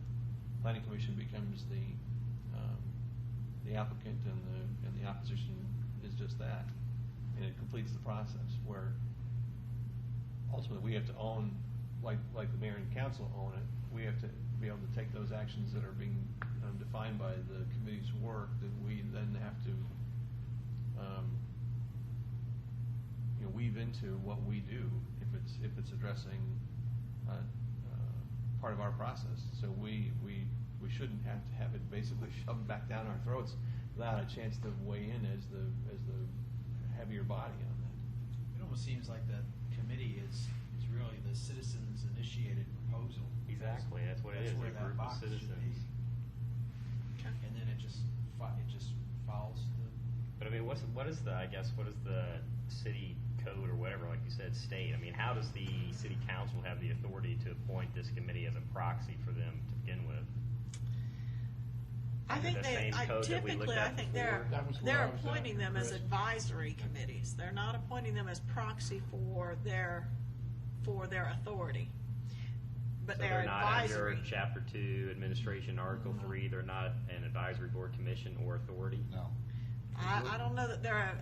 planning commission becomes the applicant, and the opposition is just that, and it completes the process. Where ultimately we have to own, like the mayor and council own it. We have to be able to take those actions that are being defined by the committee's work that we then have to weave into what we do if it's addressing part of our process. So we shouldn't have to have it basically shoved back down our throats without a chance to weigh in as the heavier body on that. It almost seems like the committee is really the citizens initiated proposal. Exactly, that's what it is, Where a that group of box should citizens. be. And then it just follows the. But I mean, what is the city code or whatever, like you said, state? I mean, how does the city council have the authority to appoint this committee as a proxy for them to begin with? I Is it think the they, same code that we looked typically, at I think before? That was where they're I was at, appointing them as Chris. advisory committees. They're not appointing them as proxy for their authority. But So they're not advisory. under Chapter 2, Administration, Article 3, they're not an advisory board, commission, or authority? No. I don't know that they're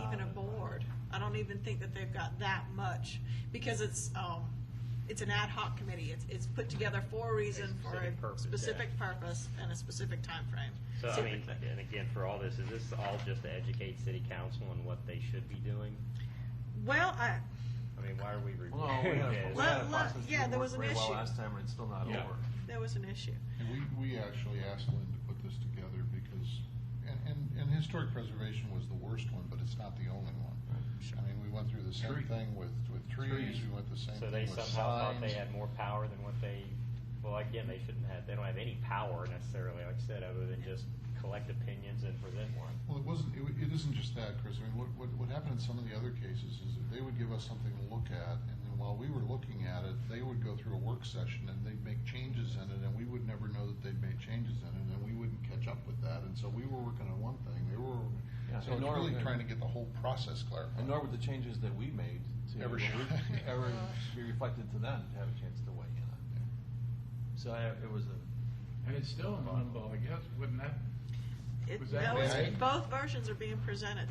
even a board. I don't even think that they've got that much, because it's an ad hoc committee. It's put together for a reason, for a Specific purpose, specific yeah. purpose and a specific time frame. So, I mean, and again, for all this, is this all just to educate city council on what they should be doing? Well, I mean, why are we Well, reviewing we this? had a Let- process that yeah, didn't there work was an very well issue. last time, and it's still not Yeah. over. there was an issue. And we actually asked Lynn to put this together because, and historic preservation was the worst one, but it's not the only one. I mean, we went through the same Tree. thing with trees, we went the same So thing they with somehow thought they signs. had more power than what they, well, again, they don't have any power necessarily, like I said, other than just collect opinions and present one. Well, it isn't just that, Chris. I mean, what happened in some of the other cases is that they would give us something to look at, and then while we were looking at it, they would go through a work session and they'd make changes in it, and we would never know that they'd made changes in it, and we wouldn't catch up with that. And so we were working on one thing, they were, Yeah, so and it's nor- really trying to get the whole process clarified. And nor would the changes that we made to Ever ever be reflected to them to have a chance to weigh in on. So it was a. And it's still in limbo, I guess, wouldn't that? Was that Both versions are being presented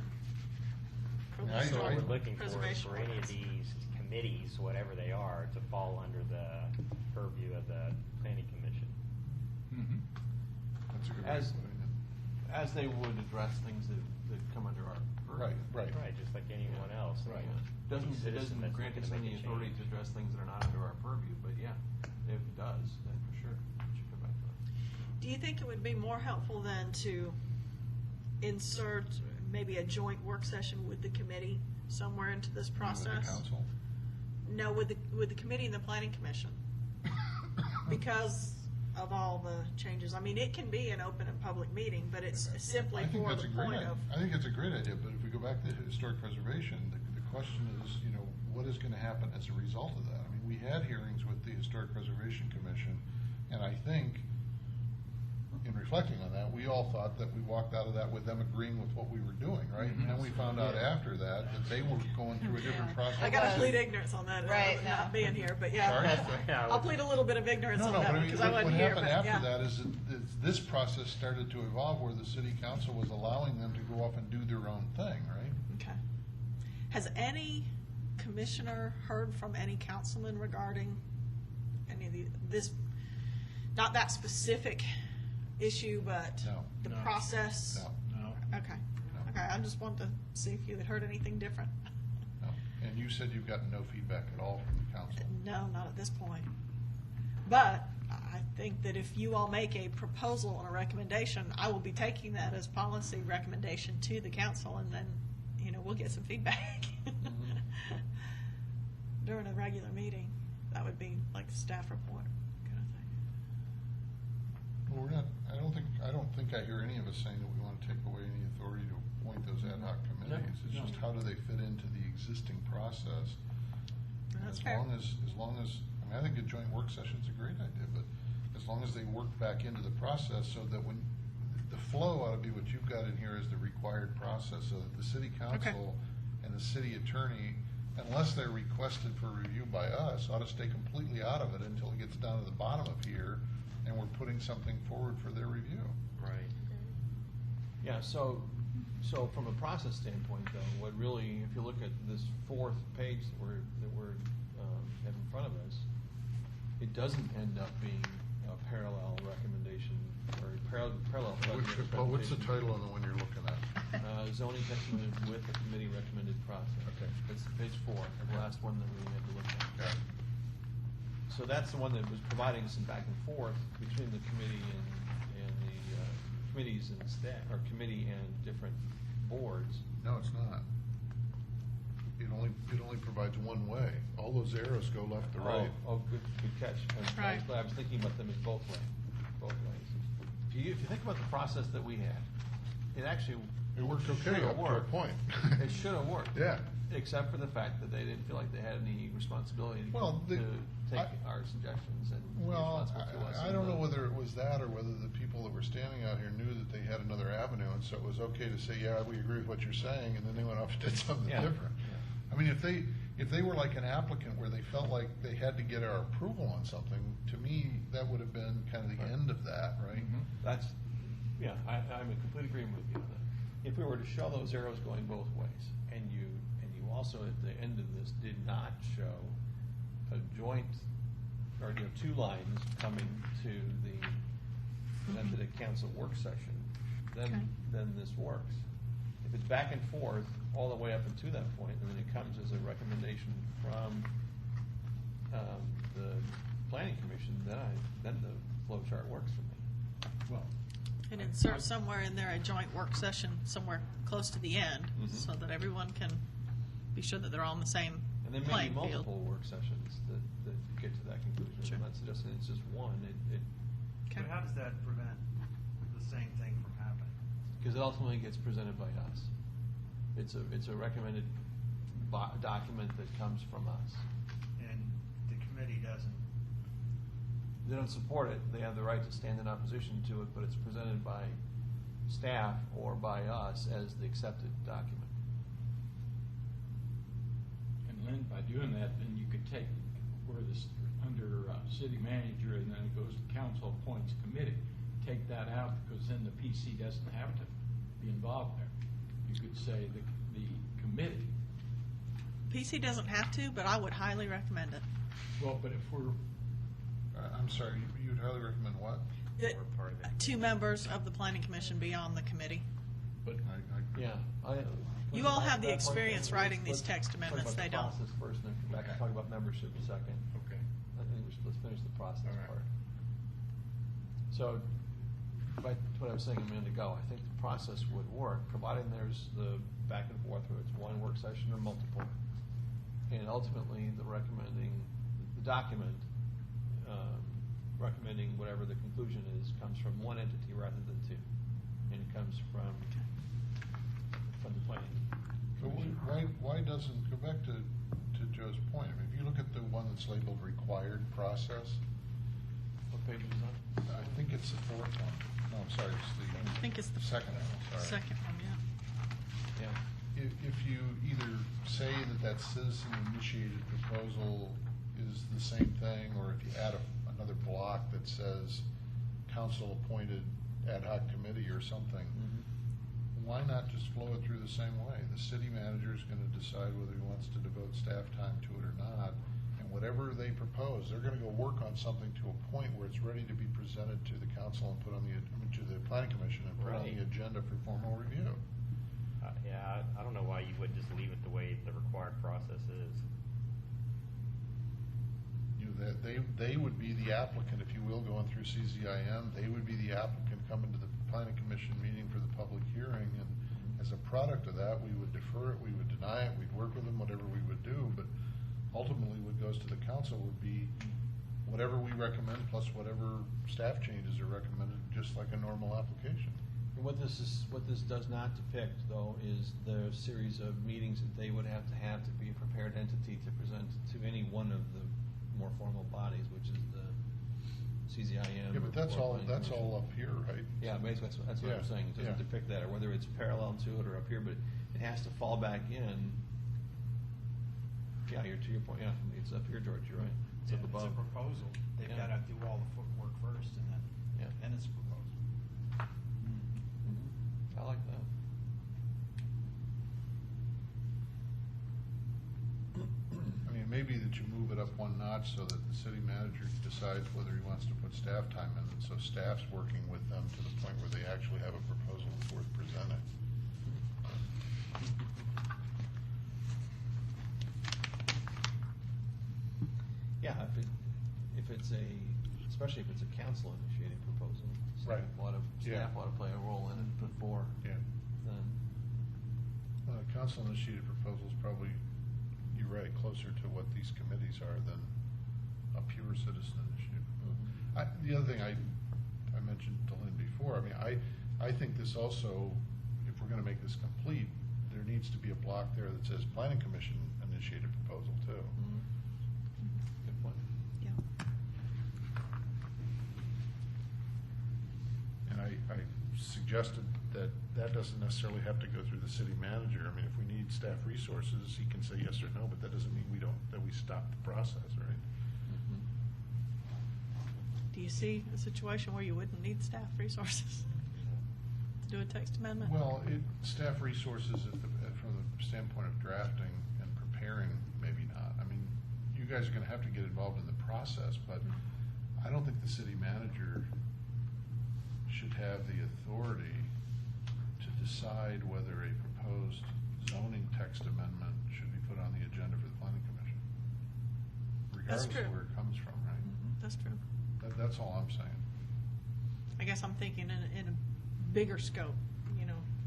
from the Yeah, I- So what historic we're looking for is preservation for any of ordinance. these committees, whatever they are, to fall under the purview of the planning commission. Mhm. That's a good way of As- putting it. As they would address things that come under our purview. Right. Right, just like anyone else. Right. Any Doesn't, it citizen doesn't that's grant looking us to make any a authority change. to address things that are not under our purview, but yeah, if it does, then for sure, it should come back to us. Do you think it would be more helpful then to insert maybe a joint work session with the committee somewhere into this process? With the council. No, with the committee and the planning commission. Because of all the changes. I mean, it can be an open and public meeting, but it's simply I think for that's the a great point idea. of. I think it's a great idea, but if we go back to historic preservation, the question is, what is gonna happen as a result of that? I mean, we had hearings with the Historic Preservation Commission, and I think, in reflecting on that, we all thought that we walked out of that with them agreeing with what we were doing, right? And then we found out after that they were going through a different process. I gotta plead ignorance on that, Right, not no. being here, but yeah. Sorry? I'll plead a little bit of ignorance No, on that but I one, mean, because I what wasn't here, happened but yeah. after that is that this process started to evolve where the city council was allowing them to go off and do their own thing, right? Okay. Has any commissioner heard from any councilman regarding any of this, not that specific issue, but No. the No. process? No, No. Okay. No. Okay, I just wanted to see if you had heard anything different. no. And you said you've gotten no feedback at all from the council. No, not at this point. But I think that if you all make a proposal and a recommendation, I will be taking that as policy recommendation to the council, and then, we'll get some feedback during a regular meeting. That would be like a staff report kind of thing. Well, I don't think I hear any of us saying that we want to take away any authority to appoint those ad hoc committees. It's No. just how do they fit into the existing process? And That's as fair. long as, I think a joint work session's a great idea, but as long as they work back into the process so that when, the flow ought to be what you've got in here as the required process, so that the city council and the city attorney, unless they're requested for review by us, ought to stay completely out of it until it gets down to the bottom of here and we're putting something forward for their review. Right. Yeah, so from a process standpoint, though, what really, if you look at this fourth page that we're have in front of us, it doesn't end up being a parallel recommendation or parallel. What's the title on the one you're looking at? Zoning testimony with the committee recommended process. Okay. It's page 4, the last one that we had to look at. Okay. So that's the one that was providing some back and forth between the committee and the committees and staff, or committee and different boards. No, it's not. It only provides one way. All those arrows go left to right. Oh, good catch. Right. I was thinking about them in both ways. If you think about the process that we had, it actually. It worked okay should have up to a worked. point. It should have worked. Yeah. Except for the fact that they didn't feel like they had any responsibility Well, to take I- our suggestions and be Well, responsible to us. I don't know whether it was that or whether the people that were standing out here knew that they had another avenue, and so it was okay to say, yeah, we agree with what you're saying, and then they went off and did something Yeah. different. I mean, if they were like an applicant where they felt like they had to get our approval on something, to me, that would have been kind of the Right. end of that, right? That's, yeah, I'm in complete agreement with you on that. If we were to show those arrows going both ways, and you also at the end of this did not show a joint, or two lines coming to the council work session, then this works. If it's back and forth all the way up until that point, and then it comes as a recommendation from the planning commission, then the flow chart works for me. Well, And insert somewhere in there a joint work session somewhere close to the end, Mhm. so that everyone can be sure that they're all on the same And then maybe playing field. multiple work sessions that get to that conclusion. Sure. I'm not suggesting it's just one. Okay. But how does that prevent the same thing from happening? Because it ultimately gets presented by us. It's a recommended document that comes from us. And the committee doesn't, They don't support it, they have the right to stand in opposition to it, but it's presented by staff or by us as the accepted document. And Lynn, by doing that, then you could take where this, under city manager, and then it goes to council appoints committee, take that out, because then the PC doesn't have to be involved there. You could say the committee. PC doesn't have to, but I would highly recommend it. Well, but if we're, I'm sorry, you'd highly recommend what? That Or part of it. 2 members of the planning commission be on the committee. but Yeah. You all have the experience writing these text amendments, they don't. Let's talk about the process first, and then come back and talk about membership in a second. okay. I think let's finish the process All right. part. So, what I was saying a minute ago, I think the process would work, providing there's the back and forth, whether it's one work session or multiple. And ultimately, the document, recommending whatever the conclusion is, comes from one entity rather than two. And it comes from the planning. But why doesn't, go back to Joe's point, I mean, if you look at the one that's labeled required process, What page is that? I think it's the fourth one. No, I'm sorry, it's I think it's the second one, sorry. second one, yeah. Yeah. If you either say that citizen-initiated proposal is the same thing, or if you add another block that says council-appointed ad hoc committee or something, why not just flow it through the same way? The city manager is gonna decide whether he wants to devote staff time to it or not, and whatever they propose, they're gonna go work on something to a point where it's ready to be presented to the council and put on to the planning commission and put on Right. the agenda for formal review. Yeah, I don't know why you would just leave it the way the required process is. That they would be the applicant, if you will, going through CZIM. They would be the applicant coming to the planning commission meeting for the public hearing, and as a product of that, we would defer it, we would deny it, we'd work with them, whatever we would do, but ultimately what goes to the council would be whatever we recommend plus whatever staff changes are recommended, just like a normal application. And what this does not depict, though, is the series of meetings that they would have to be a prepared entity to present to any one of the more formal bodies, which is the CZIM. Yeah, but that's or all, planning that's commission. all up here, right? Yeah, basically, that's what I'm Yeah, saying, it doesn't yeah. depict that, or whether it's parallel to it or up here, but it has to fall back in. Yeah, to your point, yeah, it's up here, George, you're right, it's up It's above. a proposal. They've Yeah. gotta do all the footwork first, and Yeah. then it's a proposal. I like that. I mean, maybe that you move it up one notch so that the city manager decides whether he wants to put staff time in, and so staff's working with them to the point where they actually have a proposal that's worth presenting. Yeah, if it's a especially if it's a council initiated proposal. So Right. A lot of Yeah. staff ought to play a role in it before Yeah. then. Council initiated proposals probably, you're right, closer to what these committees are than a pure citizen initiative. The other thing I mentioned to Lynn before, I mean, I think this also, if we're gonna make this complete, there needs to be a block there that says planning commission initiated proposal too. Good point. Yeah. And I suggested that that doesn't necessarily have to go through the city manager. I mean, if we need staff resources, he can say yes or no, but that doesn't mean that we stop the process, right? Do you see a situation where you wouldn't need staff resources to do a text amendment? Well, staff resources from the standpoint of drafting and preparing, maybe not. I mean, you guys are gonna have to get involved in the process, but I don't think the city manager should have the authority to decide whether a proposed zoning text amendment should be put on the agenda for the planning commission. That's Regardless of true. where it comes from, right? That's true. That's all I'm saying. I guess I'm thinking in a bigger scope,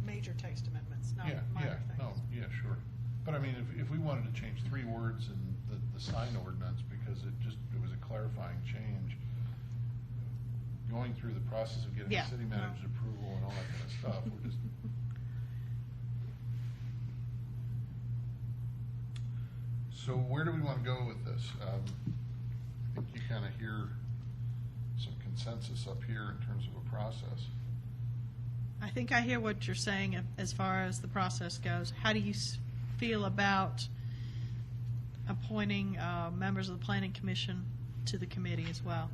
major text amendments, not minor things. Yeah, sure. But I mean, if we wanted to change 3 words in the sign ordinance because it was a clarifying change, going through the process of getting the Yeah, city no. manager's approval and all that kind of stuff, we're just. So where do we want to go with this? I think you kind of hear some consensus up here in terms of a process. I think I hear what you're saying as far as the process goes. How do you feel about appointing members of the planning commission to the committee as well?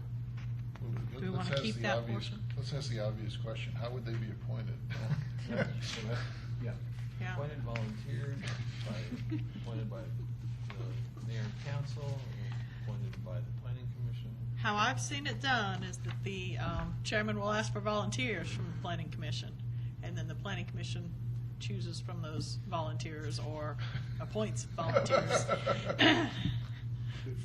Do we Let's wanna ask keep the that obvious- portion? Let's ask the obvious question. How would they be appointed? Yeah. Yeah. Appointed volunteers, appointed by the mayor and council, or appointed by the planning commission. How I've seen it done is that the chairman will ask for volunteers from the planning commission, and then the planning commission chooses from those volunteers or appoints volunteers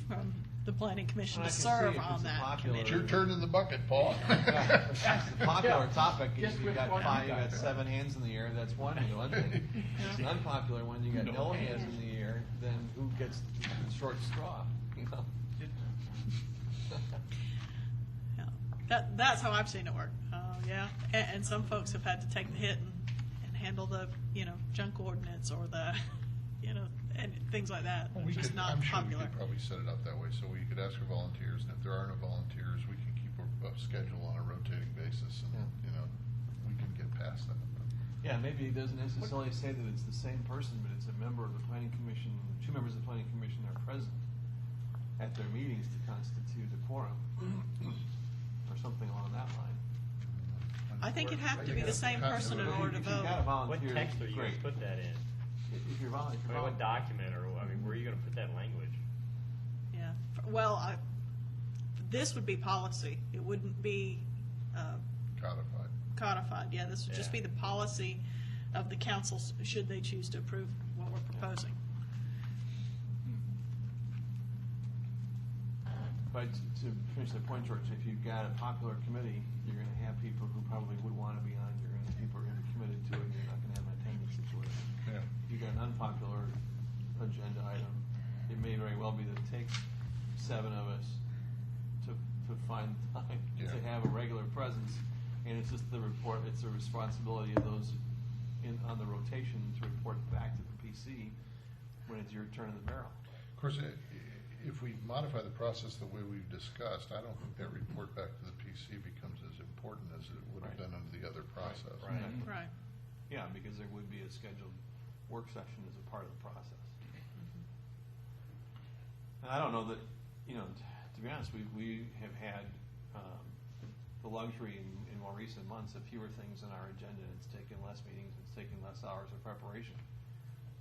from the planning commission Well, to I can serve see if on it's a that popular- It's committee. your turn in the bucket, Paul. Yeah, if it's a popular topic, Guess you which got one you 5, you got. got 7 hands in the air, that's one thing. If it's an unpopular one, you got no hands in the air, then who gets the short straw, you know? Yeah. That's how I've seen it work. Yeah, and some folks have had to take the hit and handle the junk ordinance or the and things like that. Well, It's just not I'm sure we popular. could probably set it up that way, so we could ask for volunteers, and if there are no volunteers, we can keep a schedule on a rotating basis, and, we can get past that. Yeah, maybe it doesn't necessarily say that it's the same person, but it's a member of the planning commission, 2 members of the planning commission are present at their meetings to constitute a quorum, or something along that line. I think it'd have to be the same person in order to If you've got a vote. What volunteer, text are you going great. to put that in? If you're I mean, what document, or, I mean, where are you going to put that language? Yeah. Well, this would be policy. It wouldn't be Codified. codified. Yeah, this would just be Yeah. the policy of the council should they choose to approve what we're proposing. But to finish the point, George, if you've got a popular committee, you're gonna have people who probably would wanna be on, you're gonna have people who are gonna be committed to it, and you're not gonna have an attendance situation. Yeah. If you've got an unpopular agenda item, it may very well be that it takes 7 of us to find time Yeah. to have a regular presence, and it's just it's the responsibility of those on the rotation to report back to the PC when it's your turn in the barrel. Of course, if we modify the process the way we've discussed, I don't think that report back to the PC becomes as important as it would have Right. been under the other process. Right. Exactly. Right. Yeah, because there would be a scheduled work session as a part of the process. And I don't know that, to be honest, we have had the luxury in more recent months of fewer things on our agenda, and it's taken less meetings, it's taken less hours of preparation.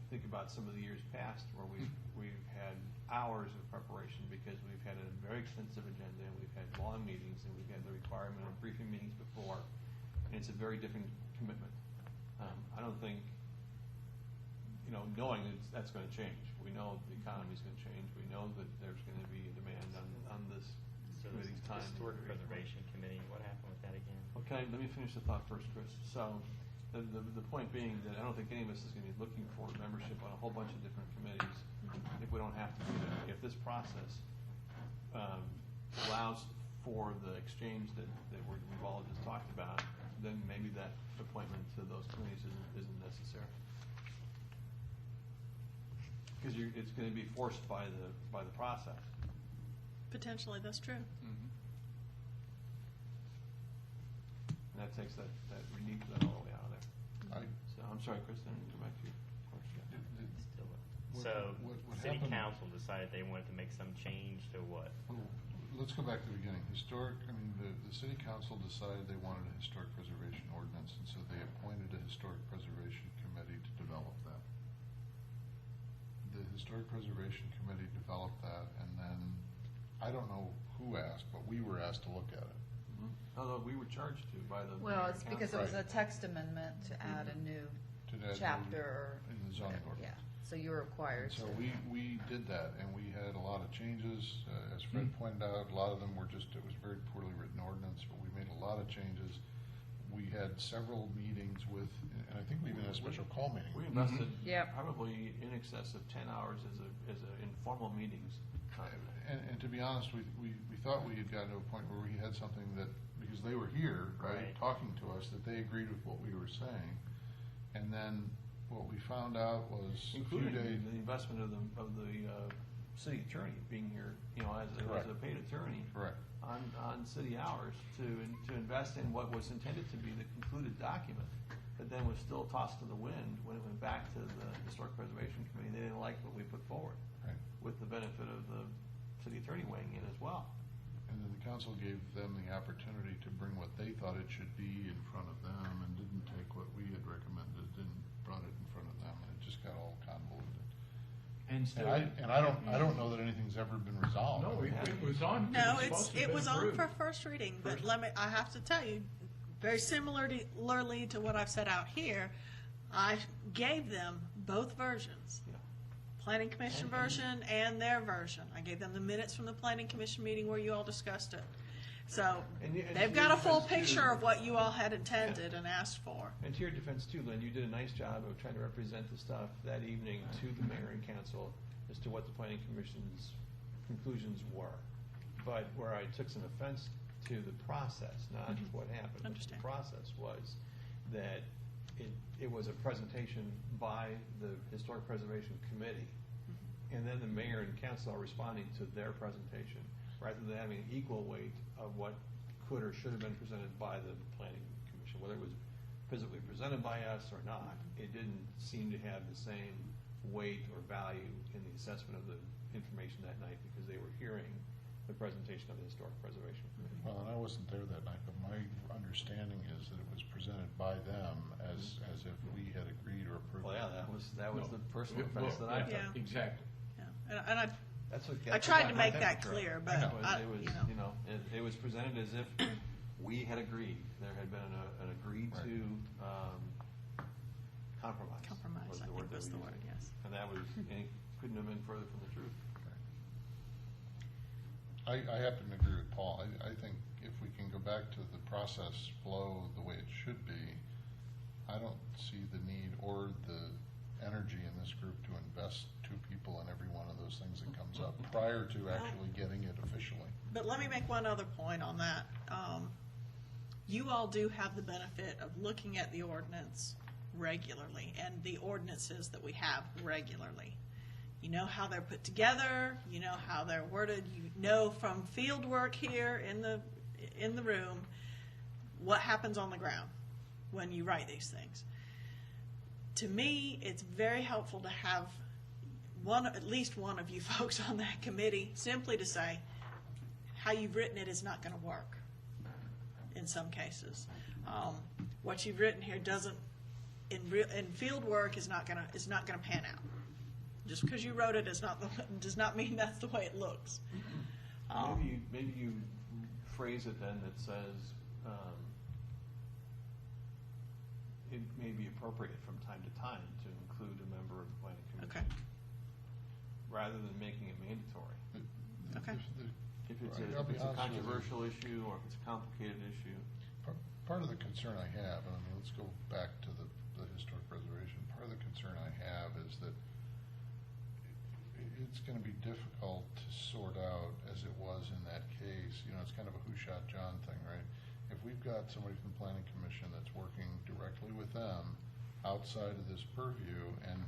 Think about some of the years past where we've had hours of preparation because we've had a very extensive agenda, and we've had long meetings, and we've had the requirement of briefing meetings before, and it's a very different commitment. I don't think, knowing that's going to change. We know the economy's going to change. We know that there's going to be a demand on this So committee's this time. Historic Preservation Committee, what happened with that again? Okay, let me finish the thought first, Chris. So, the point being that I don't think any of us is gonna be looking for membership on a whole bunch of different committees if we don't have to do that. If this process, allows for the exchange that we've all just talked about, then maybe that appointment to those committees isn't necessary. Because it's gonna be forced by the process. Potentially, that's true. And that takes that unique that all the way out of there. So, I'm sorry, Chris, I didn't go back to you. Still. What- So, what city happened- council decided they wanted to make some change to what? Let's go back to the beginning. The city council decided they wanted a historic preservation ordinance, and so they appointed a historic preservation committee to develop that. The historic preservation committee developed that, and then, I don't know who asked, but we were asked to look at it. Although we were charged to by the. Well, it's because it was a Right. text amendment to add a new To add chapter. in the zoning Yeah, ordinance. so you were required So to. we did that, and we had a lot of changes. As Fred pointed out, a lot of them were just, it was very poorly written ordinance, but we made a lot of changes. We had several meetings with, and I think we even had a special call meeting. We invested Yep. probably in excess of 10 hours as a informal meetings. And to be honest, we thought we had gotten to a point where we had something that, because they were here, right, Right. talking to us, that they agreed with what we were saying. And then what we found out was a few Including days. the investment of the city attorney being here, as a Correct. paid attorney. Correct. On city hours to invest in what was intended to be the concluded document, but then was still tossed to the wind when it went back to the Historic Preservation Committee. They didn't like what we put forward, Right. with the benefit of the city attorney weighing in as well. And then the council gave them the opportunity to bring what they thought it should be in front of them, and didn't take what we had recommended and brought it in front of them, and it just got all convoluted. And still. And I don't know that anything's ever been resolved. No, it was on. No, supposed to have it been was on approved. for first reading, but I have to tell you, very similarly to what I've set out here, I gave them both versions. Yeah. Planning Commission version and their version. I gave them the minutes from the Planning Commission meeting where you all discussed it. So, And they've to got your a full defense, too- picture of what you all had intended and asked for. And to your defense too, Lynn, you did a nice job of trying to represent the stuff that evening to the mayor and council as to what the planning commission's conclusions were. But where I took some offense to the process, not what happened, but the Understand. process was that it was a presentation by the Historic Preservation Committee, and then the mayor and council are responding to their presentation, rather than having an equal weight of what could or should have been presented by the planning commission, whether it was physically presented by us or not. It didn't seem to have the same weight or value in the assessment of the information that night, because they were hearing the presentation of the Historic Preservation Committee. Well, and I wasn't there that night, but my understanding is that it was presented by them as if we had agreed or approved. Well, yeah, that was No. the personal Well, offense that I took. Yeah. Exactly. Yeah. And That's what. I tried to make that clear, but It was, it was presented as if we had agreed. There had been an agreed Right. to compromise. Compromise, was I the think word that was we the used. word, yes. And that was, and it couldn't have been further from the truth. I happen to agree with Paul. I think if we can go back to the process flow the way it should be, I don't see the need or the energy in this group to invest 2 people in every one of those things that comes up prior to actually getting it officially. But let me make one other point on that. You all do have the benefit of looking at the ordinance regularly and the ordinances that we have regularly. You know how they're put together, you know how they're worded, you know from field work here in the room what happens on the ground when you write these things. To me, it's very helpful to have at least one of you folks on that committee simply to say, how you've written it is not going to work in some cases. What you've written here doesn't, in field work, is not going to pan out. Just because you wrote it does not mean that's the way it looks. Maybe you phrase it then that says, it may be appropriate from time to time to include a member of the planning commission. Okay. Rather than making it mandatory. Okay. if it's Right, a, I'll if be it's a honest with you. controversial issue or if it's a complicated issue. Part of the concern I have, and I mean, let's go back to the historic preservation, part of the concern I have is that it's gonna be difficult to sort out, as it was in that case, you know, it's kind of a who shot John thing, right? If we've got somebody from the planning commission that's working directly with them outside of this purview, and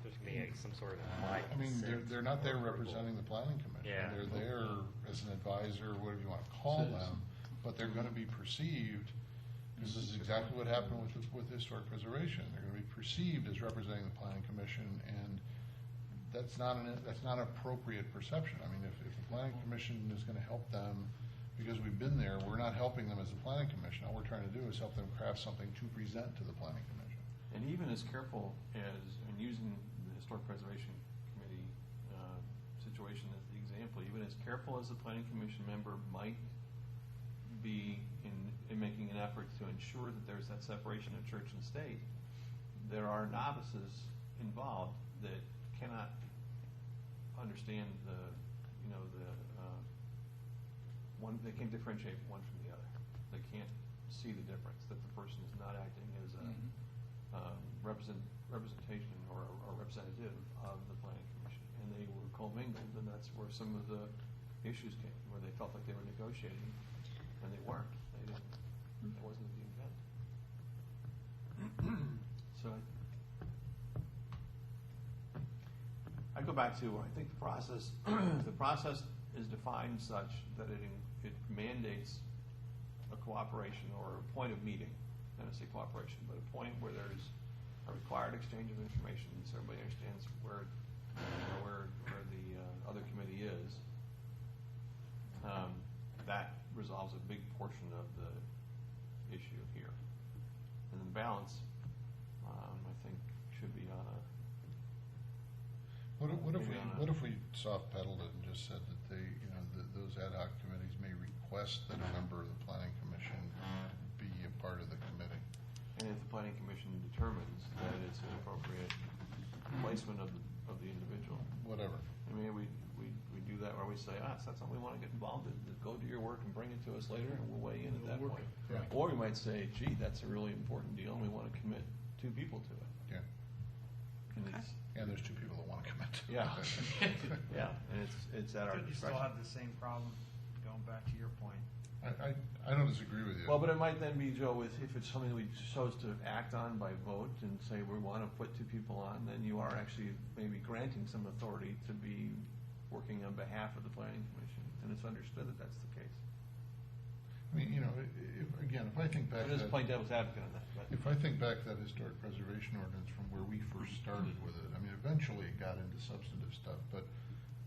There's gonna be some sort of. I mean, they're not there representing the planning commission. Yeah. They're there as an advisor, whatever you wanna call them, but they're gonna be perceived, because this is exactly what happened with historic preservation. They're gonna be perceived as representing the planning commission, and that's not an appropriate perception. I mean, if the planning commission is gonna help them, because we've been there, we're not helping them as a planning commission. All we're trying to do is help them craft something to present to the planning commission. And even as careful as, and using the Historic Preservation Committee situation as the example, even as careful as the planning commission member might be in making an effort to ensure that there's that separation of church and state, there are novices involved that cannot understand the, you know, one, they can't differentiate one from the other. They can't see the difference, that the person is not acting as a representation or a representative of the planning commission. And they were commingled, and that's where some of the issues came, where they felt like they were negotiating, and they weren't. They didn't, that wasn't the intent. So I go back to, I think the process is defined such that it mandates a cooperation or a point of meeting. I don't say cooperation, but a point where there's a required exchange of information, so everybody understands where the other committee is. That resolves a big portion of the issue here. And then the balance, I think, should be on a. What if we soft pedaled it and just said that they, you know, those ad hoc committees may request that a member of the planning commission be a part of the committee? And if the planning commission determines that it's an appropriate placement of the individual. Whatever. I mean, we do that where we say, it's not something we want to get involved in, go do your work and bring it to us later and we'll weigh in at that point. Yeah. Or we might say, gee, that's a really important deal and we want to commit 2 people to it. Yeah. And it's, And there's 2 people that want to commit to it. yeah, yeah, and it's at our You still discretion. have the same problem, going back to your point. I don't disagree with you. Well, but it might then be, Joe, if it's something we chose to act on by vote and say we want to put 2 people on, then you are actually maybe granting some authority to be working on behalf of the planning commission, and it's understood that that's the case. I mean, you know, if I think back I'm just to playing devil's advocate on that. But if I think back to that historic preservation ordinance from where we first started with it, I mean, eventually it got into substantive stuff, but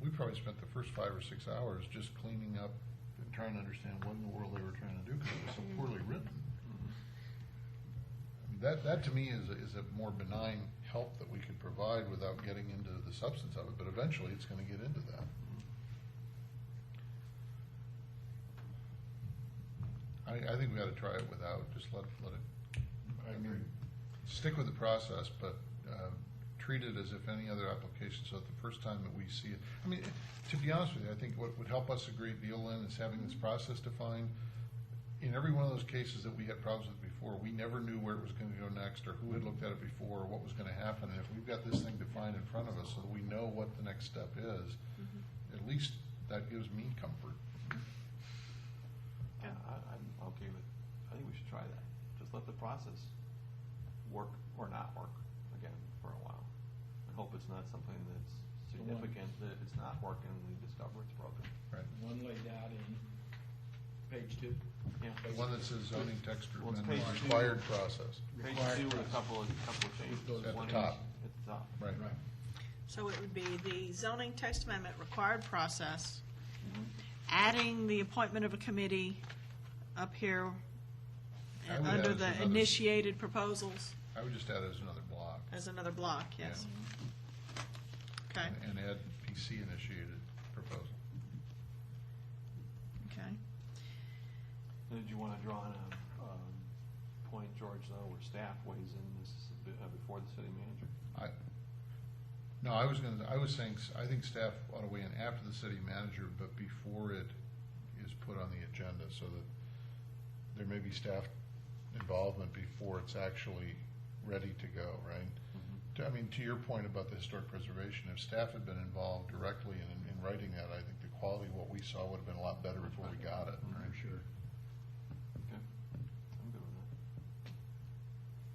we probably spent the first 5 or 6 hours just cleaning up and trying to understand what in the world they were trying to do because it was so poorly written. That to me is a more benign help that we could provide without getting into the substance of it, but eventually it's going to get into that. I think we ought to try it without, just let it, I mean, stick with the process, but treat it as if any other application, so that the first time that we see it, I mean, to be honest with you, I think what would help us a great deal, Lynn, is having this process defined. In every one of those cases that we had problems with before, we never knew where it was going to go next, or who had looked at it before, or what was going to happen. And if we've got this thing defined in front of us so that we know what the next step is, at least that gives me comfort. I'm okay with, I think we should try that. Just let the process work or not work again for a while. I hope it's not something that's significant, that if it's not working, we discover it's broken. Right. One laid out in page 2. Yeah. The one that says zoning text Well, it's amendment page 2. required process. Page Required 2 with a process. couple of changes. At the One is top. At the top. Right. So it would be the zoning text amendment required process, Mhm. adding the appointment of a committee up here I would add under as the another- initiated proposals I would just add it as another block. as another block, yes. Okay, And add PC initiated proposal. okay. Did you want to draw on a point, George, though, where staff weighs in this before the city manager? No, I was saying, I think staff ought to weigh in after the city manager, but before it is put on the agenda, so that there may be staff involvement before it's actually ready to go, right? I mean, to your point about the historic preservation, if staff had been involved directly in writing that, I think the quality of what we saw would have been a lot better before we got it, right? Sure. Okay, I'm good with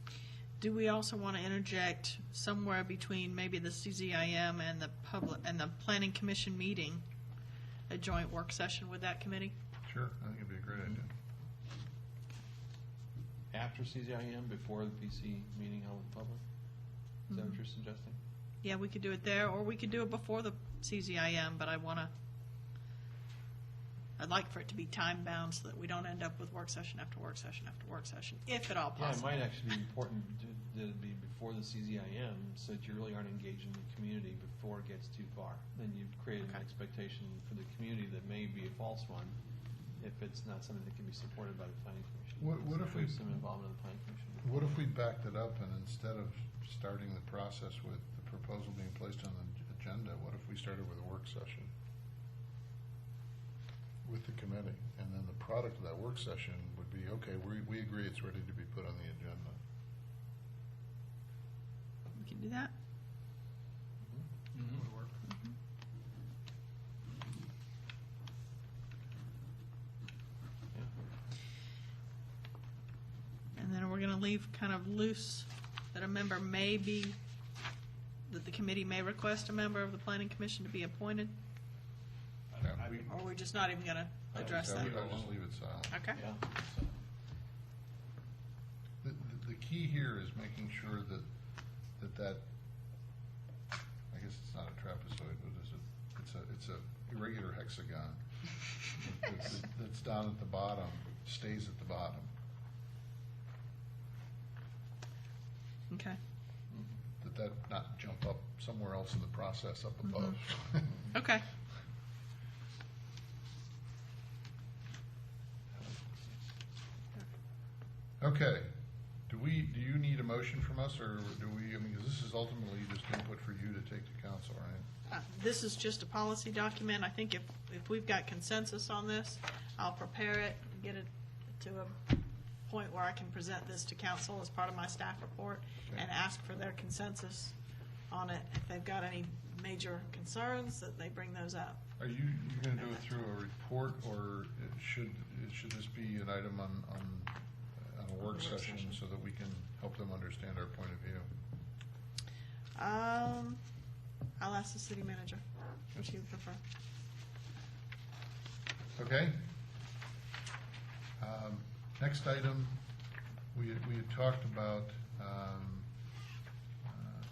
that. Do we also want to interject somewhere between maybe the CZIM and the Planning Commission meeting, a joint work session with that committee? Sure, I think it'd be a great idea. After CZIM, before the PC meeting held with the public? Is that what you're suggesting? Yeah, we could do it there, or we could do it before the CZIM, but I'd like for it to be time bound so that we don't end up with work session after work session after work session, if at all Yeah, it possible. might actually be important that it be before the CZIM, so that you really aren't engaging the community before it gets too far. Then you've created an Okay. expectation for the community that may be a false one, if it's not something that can be supported by the planning commission. What if we- Include some involvement of the planning commission? What if we backed it up and instead of starting the process with the proposal being placed on the agenda, what if we started with a work session with the committee? And then the product of that work session would be, okay, we agree it's ready to be put on the agenda. We can do that. Would work. Yeah. And then we're going to leave kind of loose that a member may be, that the committee may request a member of the planning commission to be appointed, Yeah, I- we- or we're just not even going to address that? I'll just leave it silent. Okay. Yeah. The key here is making sure that, I guess it's not a trapezoid, what is it? It's a irregular hexagon that's down at the bottom, stays at the bottom. Okay. That not jump up somewhere else in the process up above. Okay. Okay, do you need a motion from us, or do we, I mean, 'cause this is ultimately just input for you to take to council, right? This is just a policy document. I think if we've got consensus on this, I'll prepare it, get it to a point where I can present this to council as part of my staff report Okay. and ask for their consensus on it. If they've got any major concerns, that they bring those up. Are you gonna do it through a report, or should this be an item on a work session so that we can help them understand our point of view? I'll ask the city manager, what she would prefer. Okay. Next item, we had talked about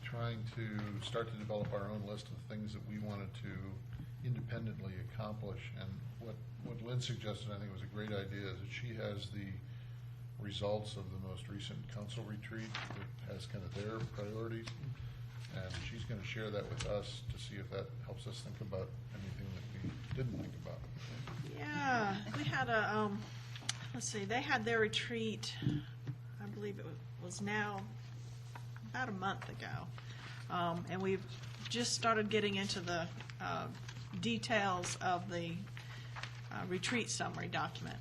trying to start to develop our own list of things that we wanted to independently accomplish. And what Lynn suggested, I think was a great idea, is that she has the results of the most recent council retreat that has kind of their priorities. And she's going to share that with us to see if that helps us think about anything that we didn't think about. Yeah, we had a, let's see, they had their retreat, I believe it was now about a month ago. And we've just started getting into the details of the retreat summary document.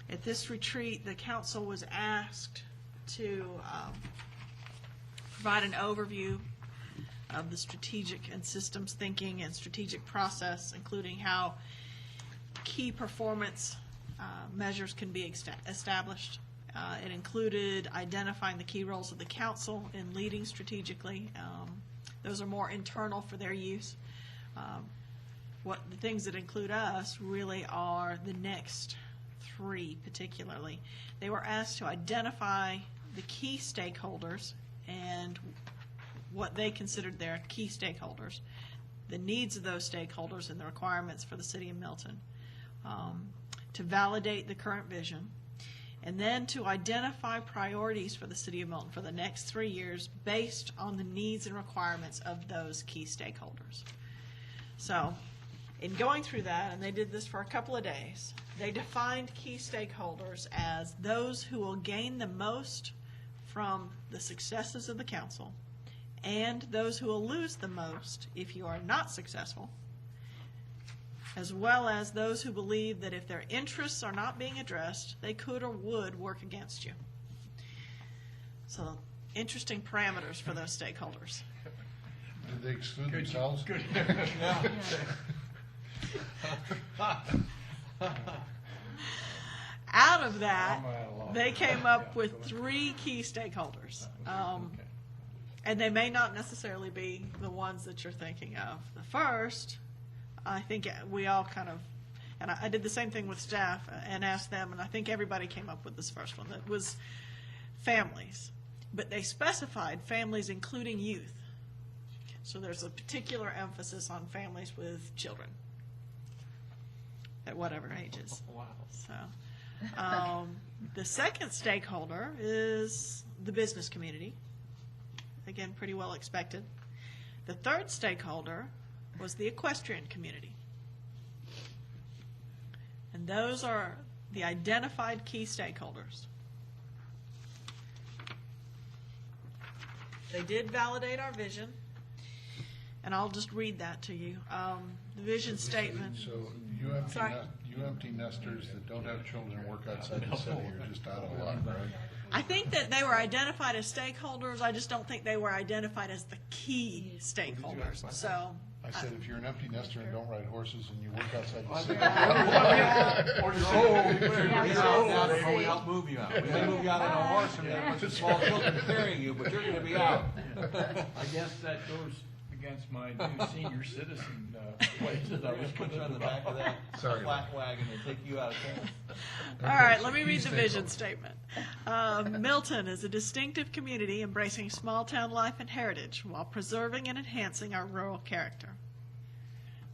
At this retreat, the council was asked to provide an overview of the strategic and systems thinking and strategic process, including how key performance measures can be established. It included identifying the key roles of the council in leading strategically. Those are more internal for their use. What the things that include us really are the next three particularly. They were asked to identify the key stakeholders and what they considered their key stakeholders, the needs of those stakeholders and the requirements for the city of Milton, to validate the current vision, and then to identify priorities for the city of Milton for the next 3 years based on the needs and requirements of those key stakeholders. So, in going through that, and they did this for a couple of days, they defined key stakeholders as those who will gain the most from the successes of the council and those who will lose the most if you are not successful, as well as those who believe that if their interests are not being addressed, they could or would work against you. So, interesting parameters for those stakeholders. Did they exclude themselves? Good. Out of that, I'm at a loss. they came up with 3 key stakeholders. Okay. And they may not necessarily be the ones that you're thinking of. The first, I think we all kind of, and I did the same thing with staff and asked them, and I think everybody came up with this first one, that was families. But they specified families including youth. So there's a particular emphasis on families with children at whatever ages. Wow. So, the second stakeholder is the business community. Again, pretty well expected. The third stakeholder was the equestrian community. And those are the identified key stakeholders. They did validate our vision, and I'll just read that to you. The vision statement. So Sorry. you empty nesters that don't have children work outside the city are just out of luck, right? I think that they were identified as stakeholders. I just don't think they were identified as the key stakeholders. So, I said, if you're an empty nester and don't ride horses and you work outside the city. Or you're old. Before we outmove you out. We may move you out on a horse and then put some small children carrying you, but you're gonna be out. I guess that goes against my new senior citizen place that I was Put putting you on the back of that Sorry. flat wagon and take you out of town. all right, let me read the vision statement. Milton is a distinctive community embracing small-town life and heritage while preserving and enhancing our rural character.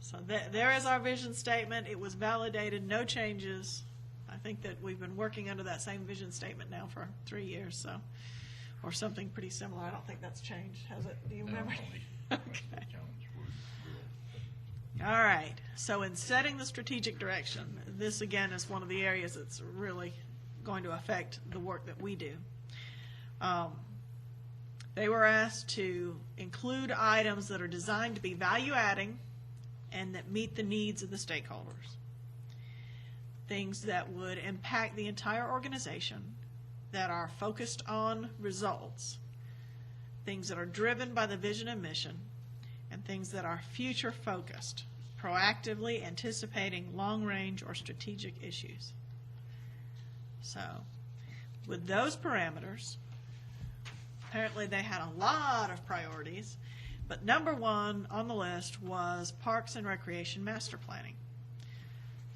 So there is our vision statement. It was validated, no changes. I think that we've been working under that same vision statement now for 3 years, so, or something pretty similar. I don't think that's changed, has it? Do you remember? Okay. All right, so in setting the strategic direction, this again is one of the areas that's really going to affect the work that we do. They were asked to include items that are designed to be value-adding and that meet the needs of the stakeholders. Things that would impact the entire organization, that are focused on results, things that are driven by the vision and mission, and things that are future-focused, proactively anticipating long-range or strategic issues. So, with those parameters, apparently they had a lot of priorities, but number 1 on the list was Parks and Recreation Master Planning.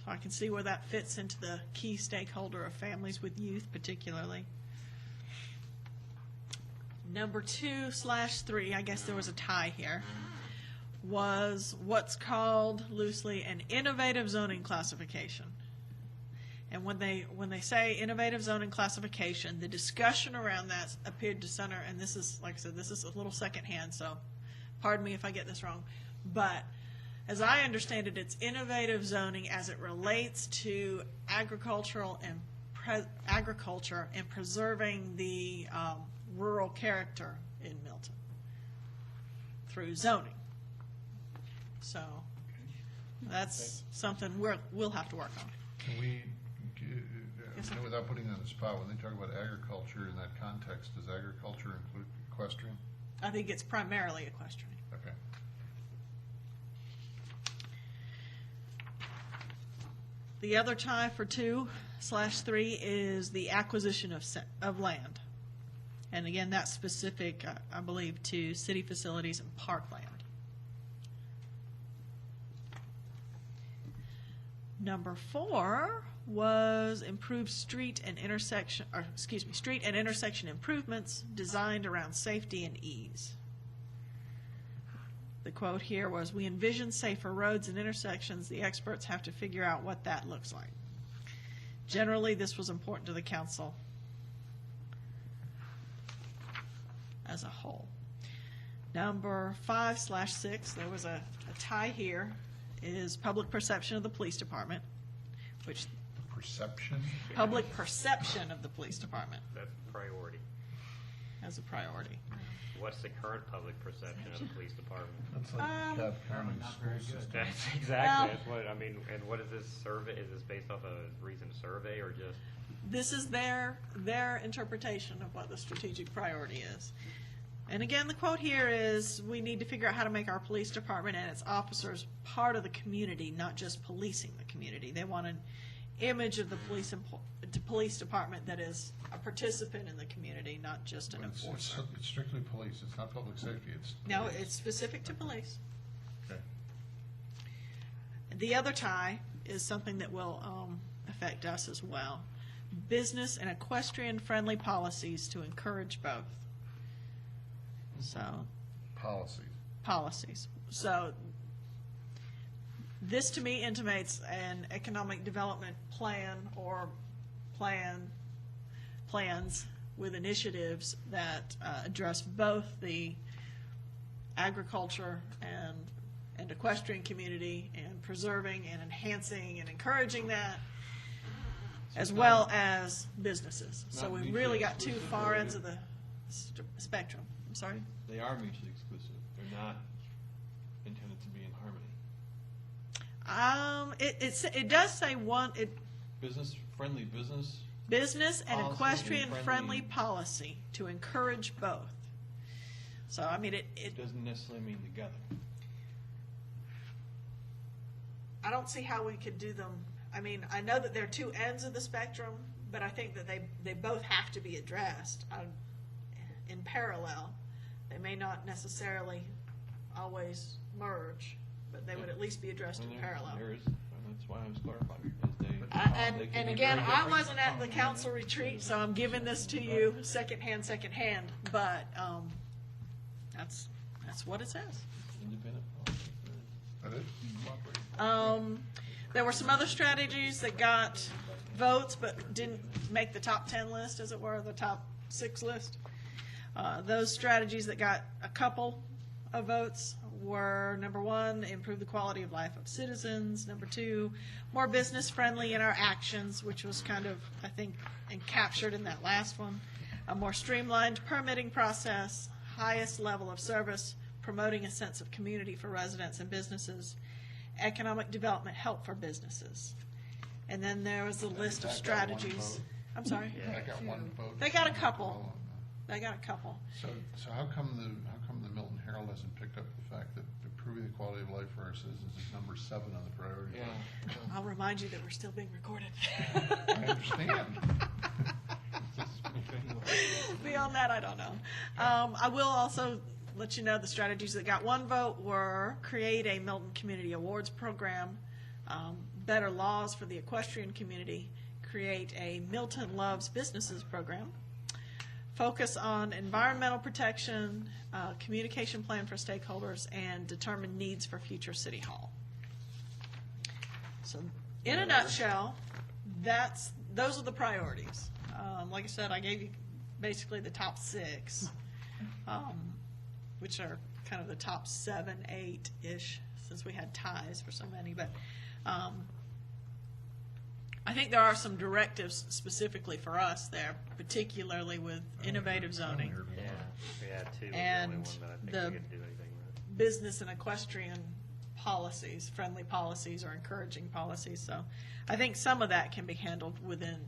So I can see where that fits into the key stakeholder of families with youth particularly. Number 2/3, I guess there was a tie here, was what's called loosely an innovative zoning classification. And when they say innovative zoning classification, the discussion around that appeared to center, and this is, like I said, this is a little secondhand, so pardon me if I get this wrong, but as I understand it, it's innovative zoning as it relates to agriculture and preserving the rural character in Milton through zoning. So that's something we'll have to work on. Can we, Yes, sir. without putting you on the spot, when they talk about agriculture in that context, does agriculture include equestrian? I think it's primarily equestrian. Okay. The other tie for 2/3 is the acquisition of land. And again, that's specific, I believe, to city facilities and parkland. Number 4 was improved street and intersection improvements designed around safety and ease. The quote here was, "We envision safer roads and intersections. The experts have to figure out what that looks like." Generally, this was important to the council as a whole. Number 5/6, there was a tie here, is public perception of the police department, which Perception? public perception of the police department. That's priority. as a priority. What's the current public perception of the police department? That's like Um, Cobb Probably County not school very good. system. That's exactly, Well- that's what, I mean, and what is this survey, is this based off a recent survey or just? This is their interpretation of what the strategic priority is. And again, the quote here is, we need to figure out how to make our police department and its officers part of the community, not just policing the community. They want an image of the police department that is a participant in the community, not just an But it's enforcer. strictly police, it's not public safety, it's. No, police. it's specific to police. Okay. The other tie is something that will affect us as well. Business and equestrian-friendly policies to encourage both. So, policies. So, this to me intimates an economic development plan or plans with initiatives that address both the agriculture and equestrian community, and preserving and enhancing and encouraging that, as well as businesses. So Not we've mutually really got two exclusive, far though, ends is of the spectrum. I'm sorry? They are mutually exclusive. They're not intended to be in harmony. It does say Business-friendly business, business and Policy equestrian-friendly friendly. policy to encourage both. So, I mean, it doesn't necessarily mean together. I don't see how we could do them. I mean, I know that they're two ends of the spectrum, but I think that they both have to be addressed in parallel. They may not necessarily always merge, but they would at least be addressed in parallel. There is, and that's why I was clarifying, because they And can be again, very I different. wasn't at the council retreat, so I'm giving this to you secondhand, but that's what it says. Independent policy. That it? There were some other strategies that got votes but didn't make the top 10 list, as it were, the top 6 list. Those strategies that got a couple of votes were, number 1, improve the quality of life of citizens. Number 2, more business-friendly in our actions, which was kind of, I think, captured in that last one. A more streamlined permitting process, highest level of service, promoting a sense of community for residents and businesses, economic development help for businesses. And then there was a list of That got one strategies. vote? I'm sorry? I got one vote. They got a couple. They got a couple. So how come the Milton Herald hasn't picked up the fact that improving the quality of life for our citizens is number 7 on the priority list? Yeah. I'll remind you that we're still being recorded. I understand. Beyond that, I don't know. I will also let you know the strategies that got one vote were create a Milton Community Awards program, better laws for the equestrian community, create a Milton Loves Businesses program, focus on environmental protection, communication plan for stakeholders, and determine needs for future City Hall. So, in a nutshell, those are the priorities. Like I said, I gave you basically the top 6, which are kind of the top 7, 8-ish, since we had ties for so many. But I think there are some directives specifically for us there, particularly with innovative zoning, Yeah, we had 2, was the only And one that I think the- we could do anything with. business and equestrian policies, friendly policies or encouraging policies. So I think some of that can be handled within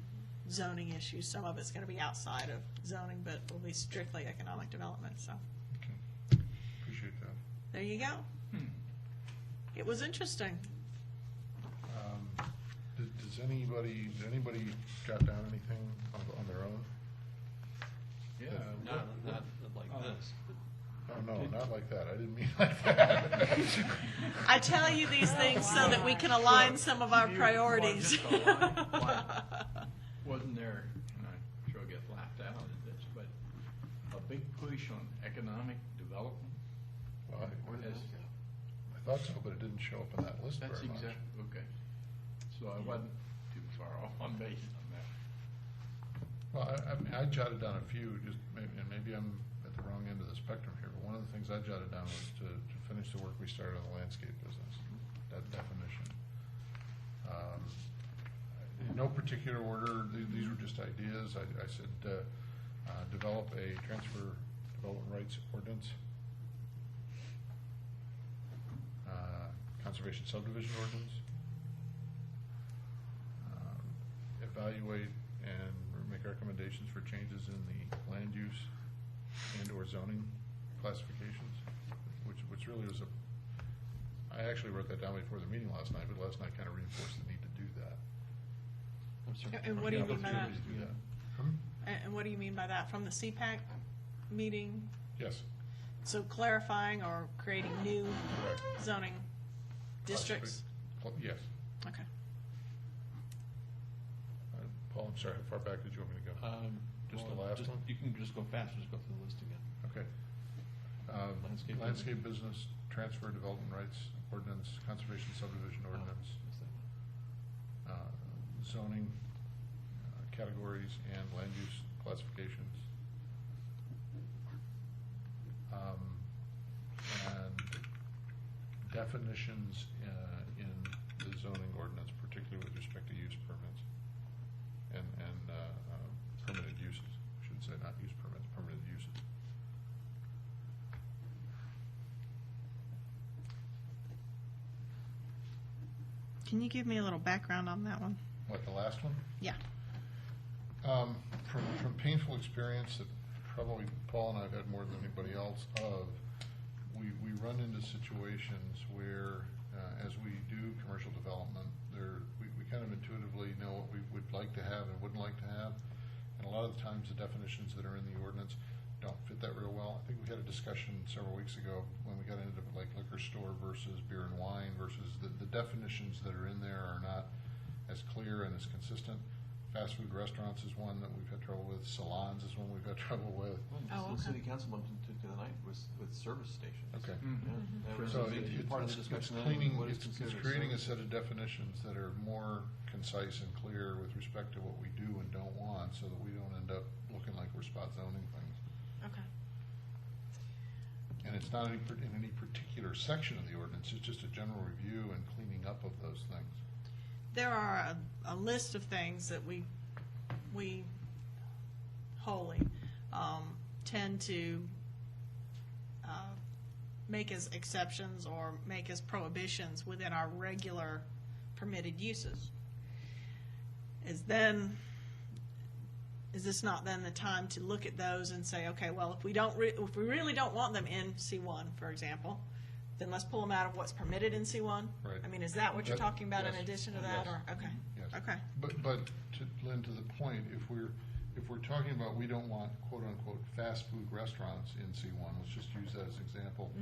zoning issues. Some of it's going to be outside of zoning, but will be strictly economic development. So Appreciate that. there you go. It was interesting. Does anybody jot down anything on their own? Yeah. Not like this. Oh, no, not like that. I didn't mean like that. I tell you these things so that we can align some of our priorities. Wasn't there, and I'm sure I'll get laughed out at this, but a big push on economic development? Well, As- I thought so, but it didn't show up on that list That's very much. exactly, okay. So I wasn't too far off on base on that. Well, I mean, I jotted down a few, just maybe I'm at the wrong end of the spectrum here, but one of the things I jotted down was to finish the work we started on the landscape business, that definition. In no particular order, these were just ideas. I said, Develop a transfer development rights ordinance. Conservation subdivision ordinance. Evaluate and make recommendations for changes in the land use and/or zoning classifications, which really was I actually wrote that down before the meeting last night, but last night kind of reinforced the need to do that. I'm sorry. And what do you Yeah, mean by let's that? do that. And what do you mean by that? From the CPAC meeting? Yes. So clarifying or creating new Correct. zoning districts? Yes. Okay. Paul, I'm sorry, how far back did you want me to go? Just the last one? You can just go faster, just go through the list again. Okay. Landscape business, transfer development rights ordinance, conservation subdivision ordinance, What's that? zoning categories and land use classifications. And definitions in the zoning ordinance, particularly with respect to use permits and permitted uses. I should say not use permits, permitted uses. Can you give me a little background on that one? What, the last one? Yeah. From painful experience that probably Paul and I have had more than anybody else of, we run into situations where, as we do commercial development, we kind of intuitively know what we would like to have and wouldn't like to have. And a lot of the times, the definitions that are in the ordinance don't fit that real well. I think we had a discussion several weeks ago when we got into like liquor store versus beer and wine versus the definitions that are in there are not as clear and as consistent. Fast food restaurants is one that we've had trouble with. Salons is one we've had trouble with. Oh, The okay. city council bumped into tonight with service stations. Okay. Yeah, that was So a big part of the it's discussion. then, cleaning, what is it's considered creating a service. set of definitions that are more concise and clear with respect to what we do and don't want, so that we don't end up looking like we're spot zoning things. Okay. And it's not in any particular section of the ordinance, it's just a general review and cleaning up of those things. There are a list of things that we wholly tend to make as exceptions or make as prohibitions within our regular permitted uses. Is this not then the time to look at those and say, okay, well, if we really don't want them in C1, for example, then let's pull them out of what's permitted in C1? Right. I mean, is that what you're That- talking about in yes. addition to that, Yes. or, okay? Yes. Okay. But Lynn, to the point, if we're talking about we don't want quote-unquote fast food restaurants in C1, let's just use that as an example,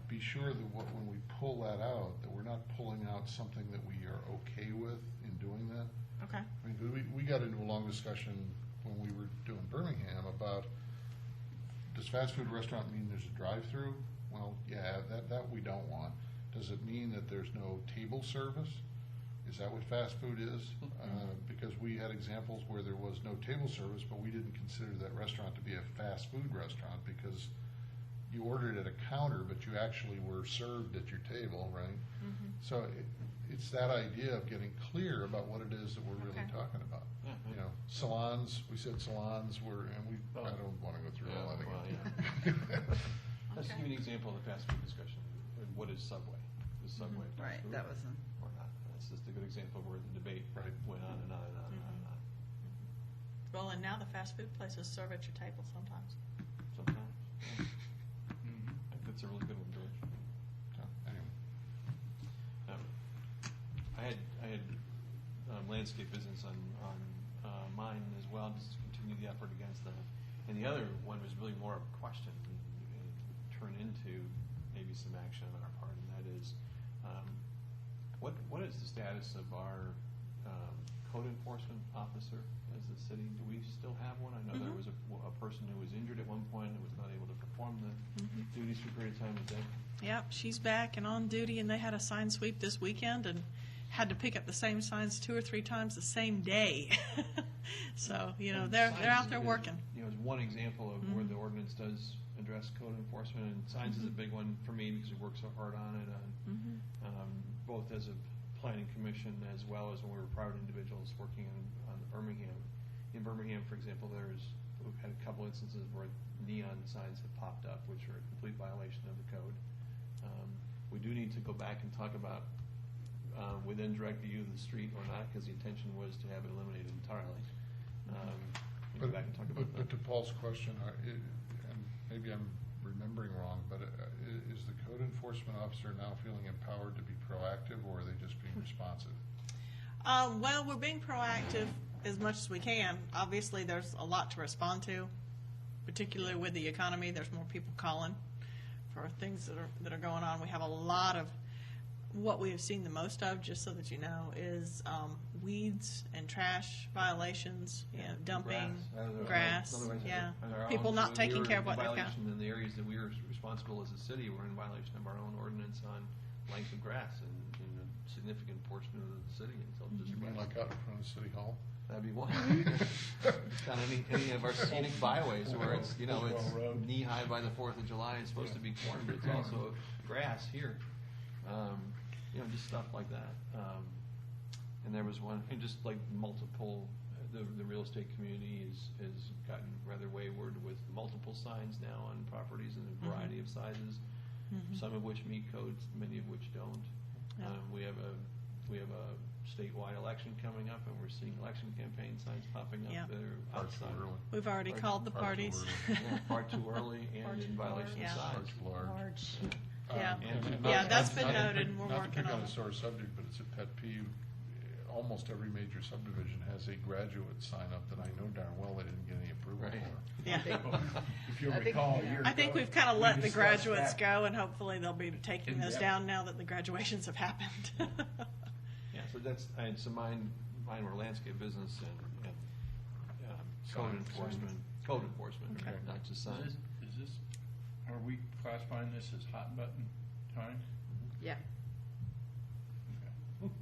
be sure that when we pull that out, that we're not pulling out something that we are okay with in doing that. Okay. I mean, 'cause we got into a long discussion when we were doing Birmingham about, does fast food restaurant mean there's a drive-through? Well, yeah, that we don't want. Does it mean that there's no table service? Is that what fast food is? Because we had examples where there was no table service, but we didn't consider that restaurant to be a fast food restaurant because you ordered at a counter, but you actually were served at your table, right? So it's that idea of getting clear about what it is that we're really Okay. talking about. Yeah, You yeah. know, salons, we said salons were, and I don't want to go through all that again. Let's give you an example of the fast food discussion. What is Subway? Is Subway fast Right, food? that was Or not? That's just a good example where the debate Right. went on and on and on and on and on. Well, and now the fast food places serve at your table sometimes. Sometimes. Yeah. I think that's a really good one, George. So, anyway. I had landscape business on mine as well, just to continue the effort against them. And the other one was really more of a question and turn into maybe some action on our part, and that is, what is the status of our code enforcement officer as the city? Do we still have one? I know there was a person who was injured at one point and was not able to perform the duties for a period of time. Is that Yep, she's back and on duty, and they had a sign sweep this weekend and had to pick up the same signs 2 or 3 times the same day. So, they're out there working. Is one example of where the ordinance does address code enforcement, and signs is a big one for me because we work so hard on it, both as a planning commission as well as when we were private individuals working on Birmingham. In Birmingham, for example, there's we've had a couple instances where neon signs have popped up, which are a complete violation of the code. We do need to go back and talk about within direct view of the street or not, because the intention was to have it eliminated entirely. We'll go back and talk about But to that. Paul's question, and maybe I'm remembering wrong, but is the code enforcement officer now feeling empowered to be proactive, or are they just being responsive? Well, we're being proactive as much as we can. Obviously, there's a lot to respond to, particularly with the economy. There's more people calling for things that are going on. We have a lot of, what we have seen the most of, just so that you know, is weeds and trash violations, dumping, grass, Otherwise, yeah. on our People own, not we taking were care of in what they've got. violation in the areas that we are responsible as a city, we're in violation of our own ordinance on length of grass in a significant portion of the city until You just mean like out in front of City Hall? That'd be one. On any of our scenic byways where it's, it's knee high by the 4th of July, it's supposed to be corn, but it's also grass here. Just stuff like that. And there was one, and just like multiple, the real estate community has gotten rather wayward with multiple signs now on properties in a variety of sizes, some of which meet codes, many of which don't. Yeah. We have a statewide election coming up, and we're seeing election campaign signs popping up Yeah. that are Far too outside. early. We've already called the Far too parties. early. Yeah, far too early Far and too in violation large. of Yeah. size. Far too large. Yeah. And- Yeah, that's been Not to noted, pick- and we're Not to working pick on on a it. sore subject, but it's a pet peeve. Almost every major subdivision has a graduate sign up that I know darn well they didn't get any approval Right. for. Yeah. If you'll I think- recall, a year ago. I think we've kind of we let the discussed graduates that. go, and hopefully they'll be taking those Yeah. down now that the graduations have happened. Yeah, so that's, so mine were landscape business and code enforcement, Okay. not just Is signs. this, are we classifying this as hot button time? Yeah. Okay.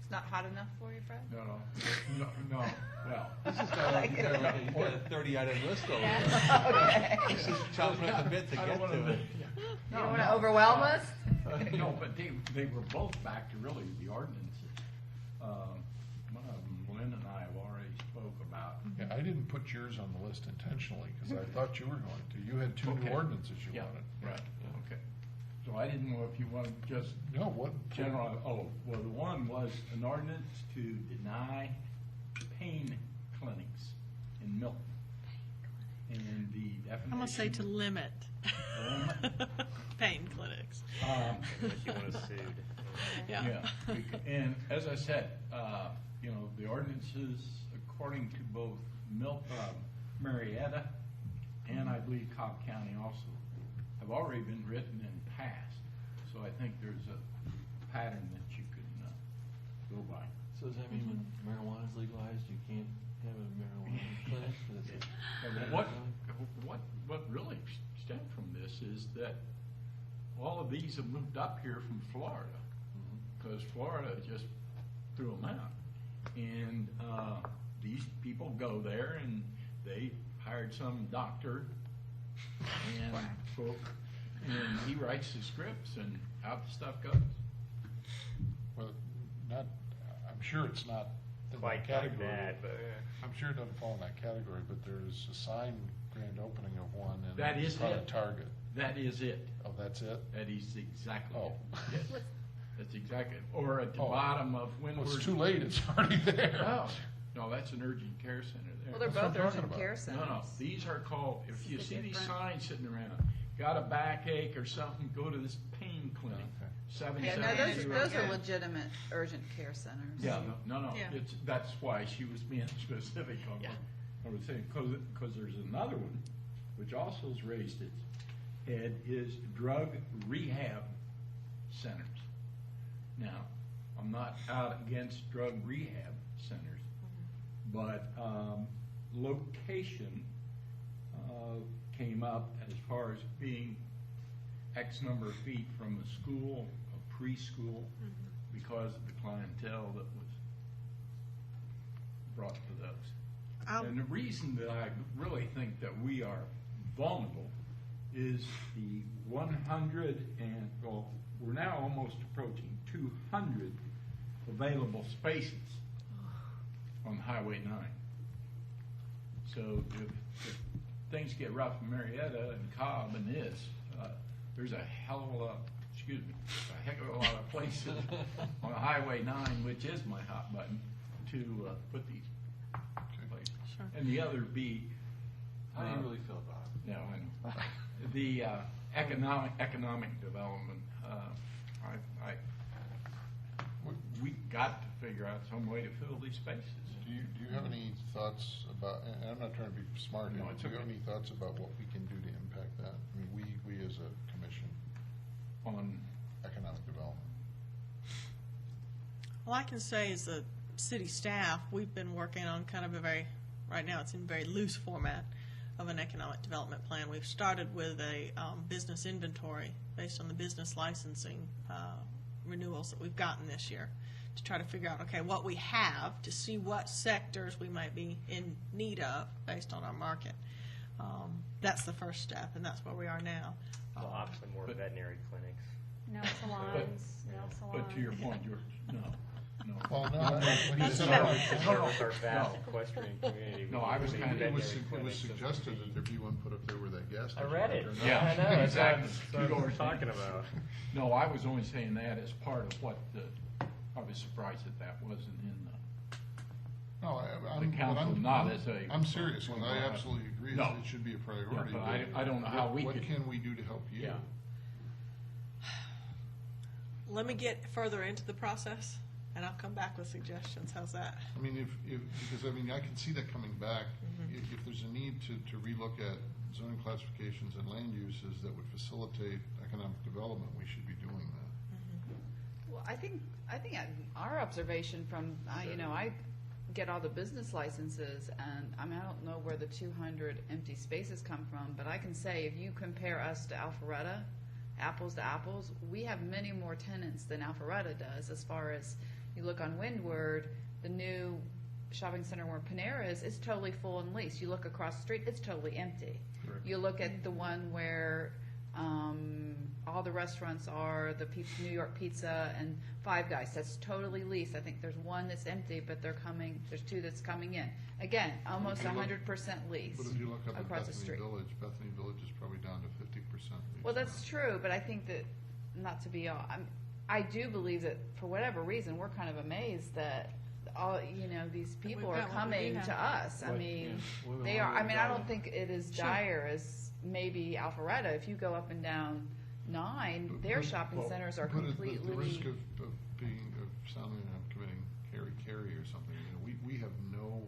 It's not hot enough for you, Fred? No, well. This is you got a 30-item list over there. Okay. This is chomping at the bit to I get don't wanna- to it. You don't want to overwhelm us? No, but they were both back to really the ordinances. One of them, Lynn and I have already spoke about. Yeah, I didn't put yours on the list intentionally, because I thought you were going to. You had two new Okay. ordinances you Yeah, wanted. right, okay. So I didn't know if you wanted just No, what? general, well, the one was an ordinance to deny pain clinics in Milton. And the definition. I'm gonna say to limit pain clinics. Unless you want to sue. Yeah. And as I said, the ordinances, according to both Marietta and I believe Cobb County also, have already been written and passed. So I think there's a pattern that you can go by. So does that mean when marijuana is legalized, you can't have a marijuana clinic? Is it- What really stemmed from this is that all of these have moved up here from Florida, because Florida just threw them out. And these people go there and they hired some doctor and he writes the scripts and out the stuff goes. Well, I'm sure it's not in Quite that like category. that, but I'm sure it doesn't fall in that category, but there's a sign grand opening of one in That is front of it. Target. That is it. Oh, that's it? That is exactly Oh. it. Yes. That's exactly it. Or at the Oh. bottom of Well, Windward. it's too late, it's already there. No, that's an urgent care center there. Well, they're That's what both I'm talking urgent about. care centers. No, these are called, if you This is see these different. signs sitting around, got a backache or something, go to this pain clinic. Okay. Yeah, no, 770. those are legitimate urgent care centers. Yeah, no, Yeah. that's why she was being specific on what I was saying, because there's another one, which also has raised its head, is drug rehab centers. Now, I'm not out against drug rehab centers, but location came up as far as being X number of feet from a school, a preschool, because of the clientele that was brought to those. And the reason that I really think that we are vulnerable is the 100 and, well, we're now almost approaching 200 available spaces on Highway 9. So if things get rough in Marietta and Cobb and this, there's a hell of a lot, a heck of a lot of places on Highway 9, which is my hot button, to put these places. Sure. And the other B. How do you really feel about it? No, I know. The economic development, we got to figure out some way to fill these spaces. Do you have any thoughts about, and I'm not trying to be smart here, No, but it's do you have okay. any thoughts about what we can do to impact that? I mean, we as a commission, On, economic development. All I can say is the city staff, we've been working on kind of a very, right now it's in very loose format of an economic development plan. We've started with a business inventory based on the business licensing renewals that we've gotten this year to try to figure out, okay, what we have to see what sectors we might be in need of based on our market. That's the first step, and that's where we are now. Well, obviously more But- veterinary clinics. Nail salons, nail salons. but to your point, George, no. Well, no, when you That's said not- that, Service our vast No. equestrian community. No, I was We need kinda- it was veterinary clinics. suggested that there be one put up there where that gas I station. read it. or not. Yeah, I know, that's what exactly. that's what we're talking about. No, I was only saying that as part of what I was surprised that wasn't in the. No, The council, not as a- I'm serious, and I absolutely agree, No. it should be a priority. Yeah, but I don't know how we What could- can we do to help you? Yeah. Let me get further into the process, and I'll come back with suggestions. How's that? I mean, because, I mean, I can see that coming back. Mm-hmm. If there's a need to relook at zoning classifications and land uses that would facilitate economic development, we should be doing that. Well, I think our observation from, I get all the business licenses, and I mean, I don't know where the 200 empty spaces come from, but I can say, if you compare us to Alpharetta, apples to apples, we have many more tenants than Alpharetta does. As far as you look on Windward, the new shopping center where Panera is totally full and leased. You look across the street, it's totally empty. Correct. You look at the one where all the restaurants are, the New York Pizza and Five Guys, that's totally leased. I think there's one that's empty, but there's two that's coming in. Again, almost If you look- 100% leased But if you look up at across the Bethany street. Bethany Village is probably down to 50%. Well, that's true, but I think that, not to be all, I do believe that for whatever reason, we're kind of amazed that all, these people we've are got what we do coming to have. us. I What- mean, yeah. they are, I mean, I don't think it is dire as maybe Alpharetta. If you go up and down 9, their shopping well, centers are But at the risk completely, of sounding like I'm committing Harry or something, we have no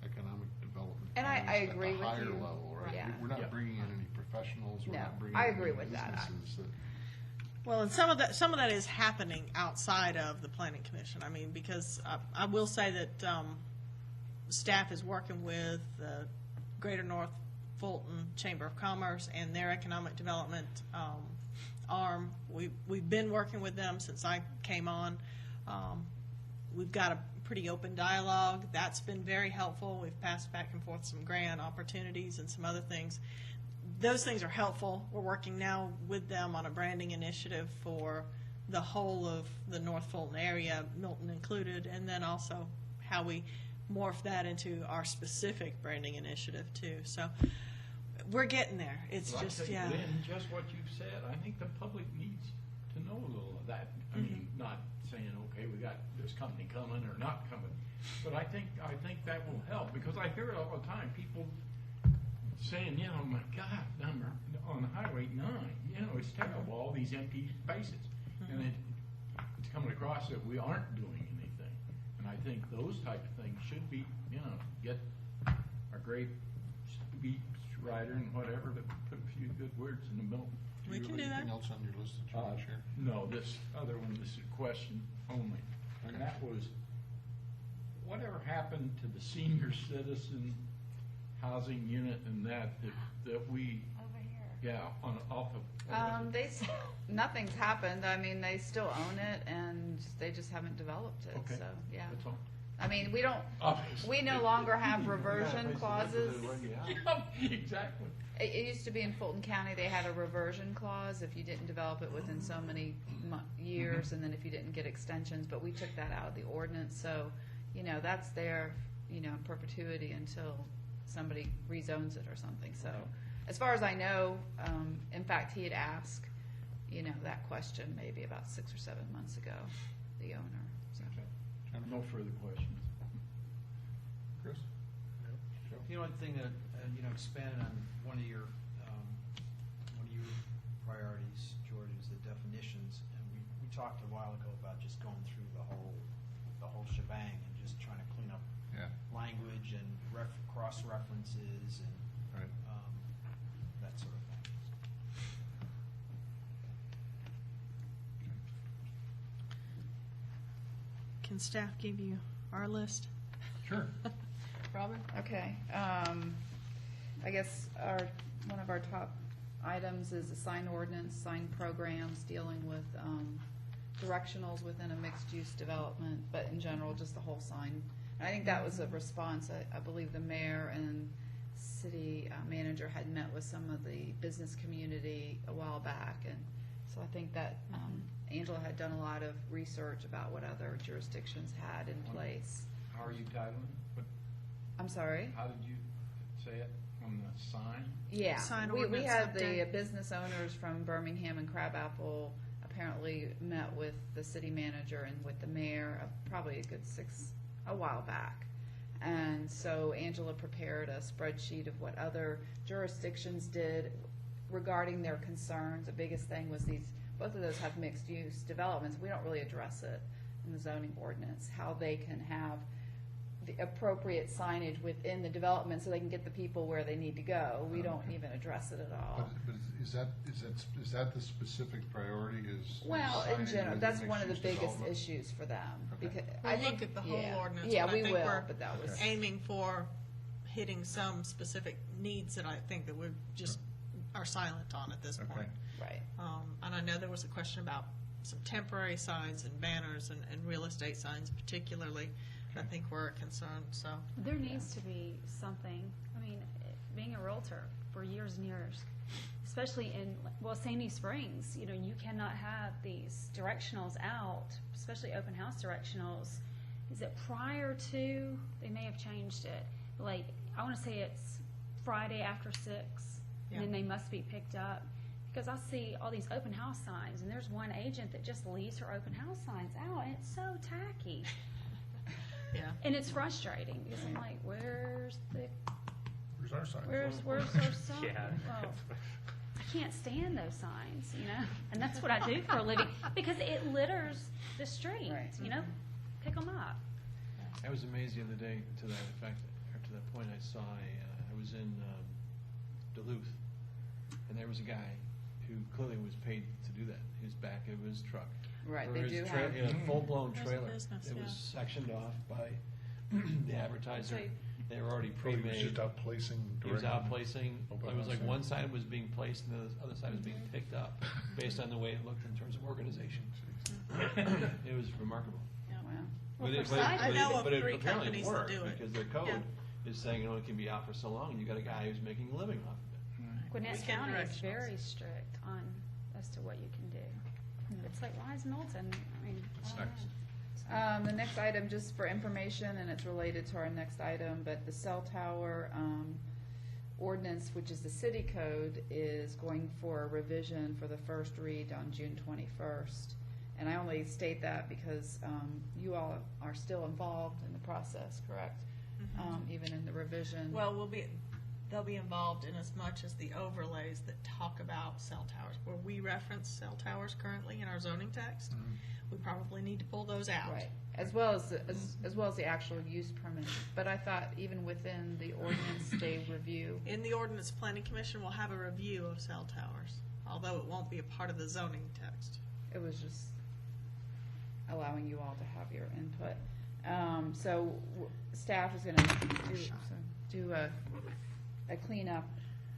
economic development. And I plans agree with At the higher you. level, right? Yeah. We're Yeah. not bringing in any professionals, we're No, not bringing I in agree any with that. businesses that. Well, and some of that is happening outside of the planning commission. I mean, because I will say that staff is working with the Greater North Fulton Chamber of Commerce and their economic development arm. We've been working with them since I came on. We've got a pretty open dialogue. That's been very helpful. We've passed back and forth some grant opportunities and some other things. Those things are helpful. We're working now with them on a branding initiative for the whole of the North Fulton area, Milton included, and then also how we morph that into our specific branding initiative too. So we're getting there. It's Well, I just, tell you, yeah. Lynn, just what you've said, I think the public needs to know a little of that. I mean, Mm-hmm. not saying, okay, we got this company coming or not coming, but I think that will help, because I hear it all the time, people saying, my God, on Highway 9, it's terrible, all these empty spaces. Mm-hmm. And it's coming across that we aren't doing anything. And I think those type of things should be, get a great speech writer and whatever to put a few good words in the middle. We Do you can have do that. anything else on your list that you want to share? No, this other one, this is a question only. And that was, whatever happened to the senior citizen housing unit and that we, Over here. yeah, off of. nothing's happened. I mean, they still own it, and they just haven't developed it, Okay. so, yeah. That's all. I mean, we Obviously. no longer have reversion clauses. Yeah, exactly. It used to be in Fulton County, they had a reversion clause if you didn't develop it within so many years, and then if you didn't get extensions, but we took that out of the ordinance, so, that's there, in perpetuity until somebody rezones it or something, so. As far as I know, in fact, he had asked, that question maybe about 6 or 7 months ago, the owner, so. No further questions. Chris? The only thing that, expanded on one of your priorities, George, is the definitions. And we talked a while ago about just going through the whole shebang and just trying to clean up Yeah. language and cross-references and Right. that sort of thing. Can staff give you our list? Sure. Robin? Okay, I guess one of our top items is the sign ordinance, sign programs dealing with, directionals within a mixed-use development, but in general, just the whole sign. And I think that was a response, I believe the mayor and city manager had met with some of the business community a while back, and so I think that, Angela had done a lot of research about what other jurisdictions had in place. How are you titling? I'm sorry? How did you say it on the sign? Yeah, Sign we ordinance had the update. business owners from Birmingham and Crabapple apparently met with the city manager and with the mayor probably a while back. And so Angela prepared a spreadsheet of what other jurisdictions did regarding their concerns. The biggest thing was both of those have mixed use developments. We don't really address it in the zoning ordinance, how they can have the appropriate signage within the development so they can get the people where they need to go. We don't even address it at all. But is that the specific priority is? Well, in signage general, within that's one of the mixed-use biggest development? issues for them. Okay. Because We'll I think, look at the whole yeah. ordinance, Yeah, but I we think will, we're but that was, aiming for hitting some specific needs that I think that we just are silent on at this Okay. point. right. And I know there was a question about some temporary signs and banners and real estate signs particularly, I think were a concern, so. There needs to be something, I mean, being a Realtor for years and years, especially in, Sandy Springs, you cannot have these directionals out, especially open house directionals. Is it prior to, they may have changed it, like, I wanna say it's Friday after 6, and then Yeah. they must be picked up. Because I see all these open house signs, and there's one agent that just leaves her open house signs out, and it's so tacky. Yeah. And it's frustrating, because I'm like, where's Where's our sign? our sign? Yeah. Well, I can't stand those signs, and that's what I do for a living, because it litters the street, Right. Pick them up. I was amazed the other day to that effect, or to that point, I saw I was in Duluth, and there was a guy who clearly was paid to do that. His back of his truck. Right, For they his do have- in a full-blown There's a trailer. business, It was yeah. sectioned off by the advertiser. So- They were already He was pre-made. just out placing. He was directly. out placing, Open it was like house. one side was being placed and the other side was being picked up, based on the way it looked in terms of organization. It was remarkable. Wow. But Well, it, for but, signage- I know of but it 3 apparently companies that worked do it. because their code Yeah. is saying, it can be out for so long, and you got a guy who's making a living off of it. Gwinnett Weekend County is directionals. very strict on, as to what you can do. It's like, why is Milton, I mean, I What's don't next? know. The next item, just for information, and it's related to our next item, but the cell tower ordinance, which is the city code, is going for a revision for the first read on June 21st. And I only state that because you all are still involved in the process, correct? Even in the revision. Well, they'll be involved in as much as the overlays that talk about cell towers. Where we reference cell towers currently in our zoning text, we probably need to pull those out. Right, as well as the actual use permit. But I thought even within the ordinance, they review. In the ordinance, planning commission will have a review of cell towers, although it won't be a part of the zoning text. It was just allowing you all to have your input. Staff is gonna do a cleanup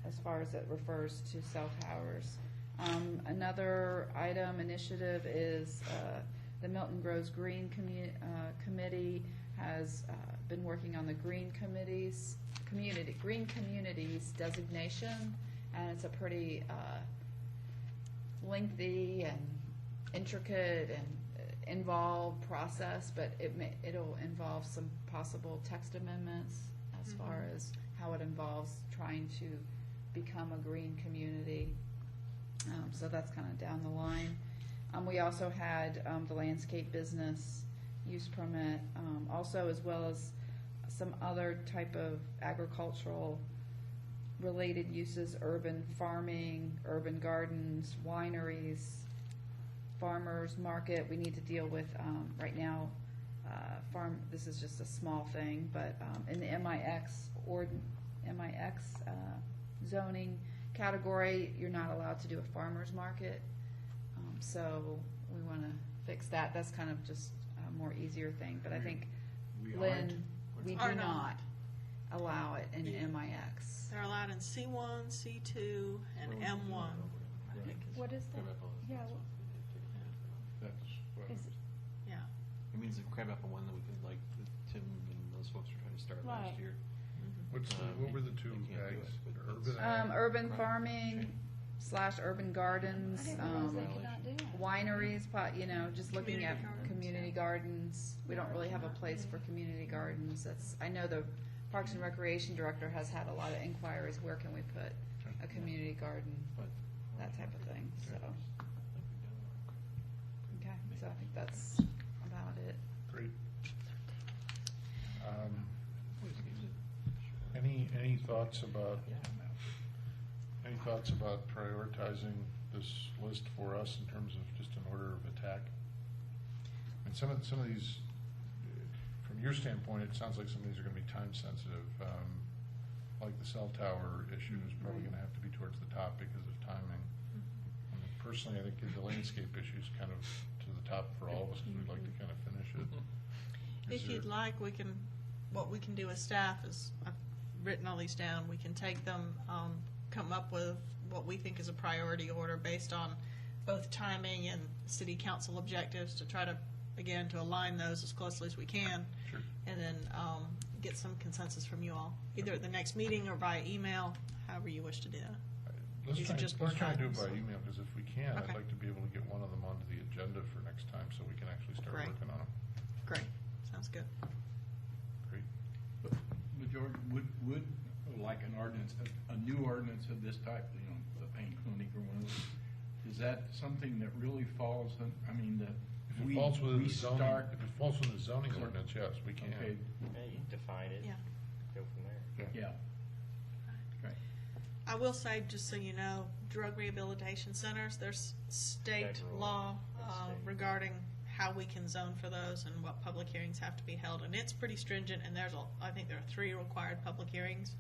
as far as it refers to cell towers. Another item, initiative is, the Milton Groves Green Committee has, been working on the Green Communities designation, and it's a pretty, lengthy and intricate and involved process, but it'll involve some possible text amendments as far as how it involves trying to become a green community. So that's kind of down the line. We also had the landscape business use permit, also as well as some other type of agricultural related uses, urban farming, urban gardens, wineries, farmers market. We need to deal with, right now, this is just a small thing, but in the MIX zoning category, you're not allowed to do a farmer's market. So we want to fix that. That's kind of just a more easier thing, but I think, We Lynn, aren't? we Are do not. not allow it in MIX. They're allowed in C1, C2, and M1. I think is- What is that? Yeah, That's what. is, Yeah. It means the crabapple one that we could, like, that Tim and those folks were trying to start last Right. year. What were the two you can't do ags? it, but Urban it's- ag? Urban Right. farming / urban gardens, I didn't realize they could not do that. wineries, just looking at Community gardens, community yeah. gardens. We don't really have a place for community gardens. I know the Parks and Recreation Director has had a lot of inquiries, where can we put a community garden, But- that type of thing, so. Okay, so I think that's about it. Great. Any thoughts about prioritizing this list for us in terms of just an order of attack? And some of these, from your standpoint, it sounds like some of these are gonna be time sensitive. Like the cell tower issue is probably gonna have to be towards the top because of timing. And personally, I think the landscape issue is kind of to the top for all of us, because we'd like to kind of finish it. Is If you'd there- like, what we can do as staff is, I've written all these down, we can take them, come up with what we think is a priority order based on both timing and city council objectives to try to, again, to align those as closely as we can. Sure. And then get some consensus from you all, either at the next meeting or by email, however you wish to do that. Let's These are try, just let's try and do it board by items. email, because if we can, I'd Okay. like to be able to get one of them onto the agenda for next time, so we can actually start Great. working on them. Great, sounds good. Great. But George, would like an ordinance, a new ordinance of this type, the pain clinic or one of those, is that something that really falls in, that If it we, falls within we the zoning, start? if it falls within the zoning So- ordinance, yes, we can. Okay, Yeah, you define it, Yeah. go from there. yeah. Right. I will say, just so you know, drug rehabilitation centers, there's state Federal law and state. regarding how we can zone for those and what public hearings have to be held, and it's pretty stringent, and I think there are 3 required public hearings,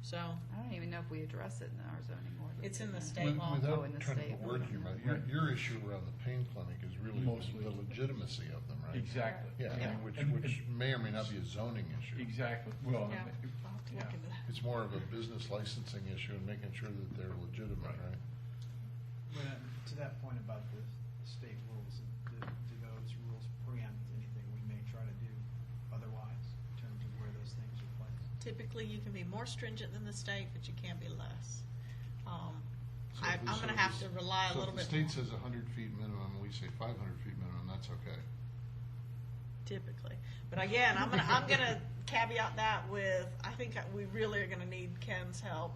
so, I don't even know if we address it in our zoning ordinance. It's in the isn't it? state With- law. Oh, Without in the trying to state put words in your law. mouth, your issue around the pain clinic is really Mostly. the legitimacy of them, right? Exactly. Yeah, I Yeah. mean, which And- may or may not be a zoning issue. Exactly, well, Yeah. I'll have to look yeah. into that. It's more of a business licensing issue and making sure that they're legitimate, right? Well, to that point about the state rules, do those rules preempt anything we may try to do otherwise in terms of where those things are placed? Typically, you can be more stringent than the state, but you can be less. So I'm if we- gonna so if have the- to rely a so little bit. if the state says 100 feet minimum, and we say 500 feet minimum, that's okay. Typically. But again, I'm gonna caveat that with, I think we really are gonna need Ken's help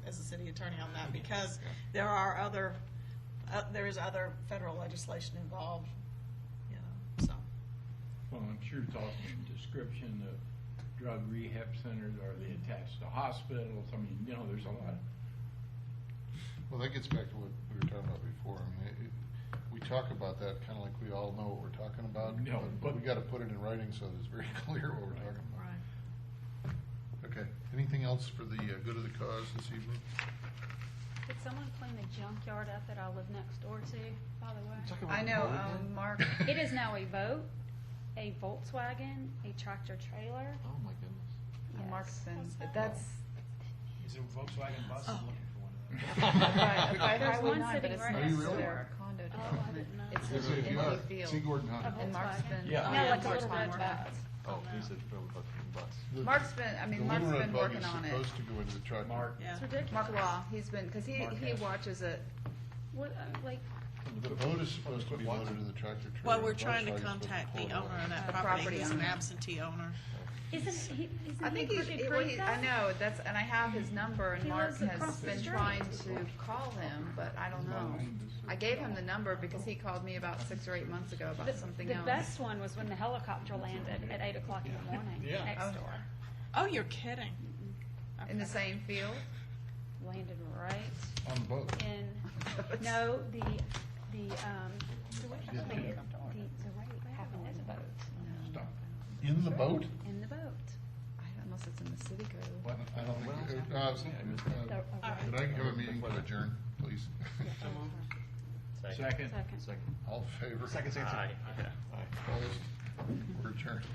as a city attorney on that, because there is other federal legislation involved, so. Well, I'm sure talking description of drug rehab centers, are they attached to hospitals? There's a lot. Well, that gets back to what we were talking about before. We talk about that kind of like we all know what we're talking about, No, but we but- got to put it in writing so that it's very clear what we're talking about. Right. Okay. Anything else for the good of the cause this evening? Did someone clean the junkyard up that I live next door to, by the way? Talking about I know, Boat again? Mark, It is now a boat, a Volkswagen, a tractor trailer. Oh, my goodness. Yes. Mark's been, What's that? that's, Is it Volkswagen bus? I'm looking for one of those. by There's Highway one 9, but sitting it's right next next to door. their condo Oh, I development. didn't know. It's Yes, an if you empty are. field. See Gordon Hunt. A And Mark's Volkswagen? been. Yeah. No, like a working little red on bus. Oh, he said from the bus. Mark's been, The Mark's little red been bug working is on it. supposed to go into the truck. Mark, Yeah. It's ridiculous. Mark Law, he's been, because he Mark. watches it. What, like, The boat is supposed to be loaded in the tractor trailer. Well, we're The trying to bus driver's supposed contact pull the it owner over. of that The property, property he's an owner. absentee owner. Isn't he I think he's, Crooked well, Creek, I though? know, that's, and I have his number, and He Mark lives has across the been street. trying to call him, but I don't know. I gave him the number because he called me about 6 or 8 months ago about something The else. best one was when the helicopter landed at 8 o'clock in the morning, Yeah. next door. Oh, you're kidding. In the same field? Landed right On the boat. in, no, the rate happened in the boat. Stop. In the boat? In the boat. Unless it's in the city code. I don't think, The- could I have a meeting to adjourn, please? Second. Second. All in favor? Second, second, Aye. second. Yeah. Opposed? We're adjourned.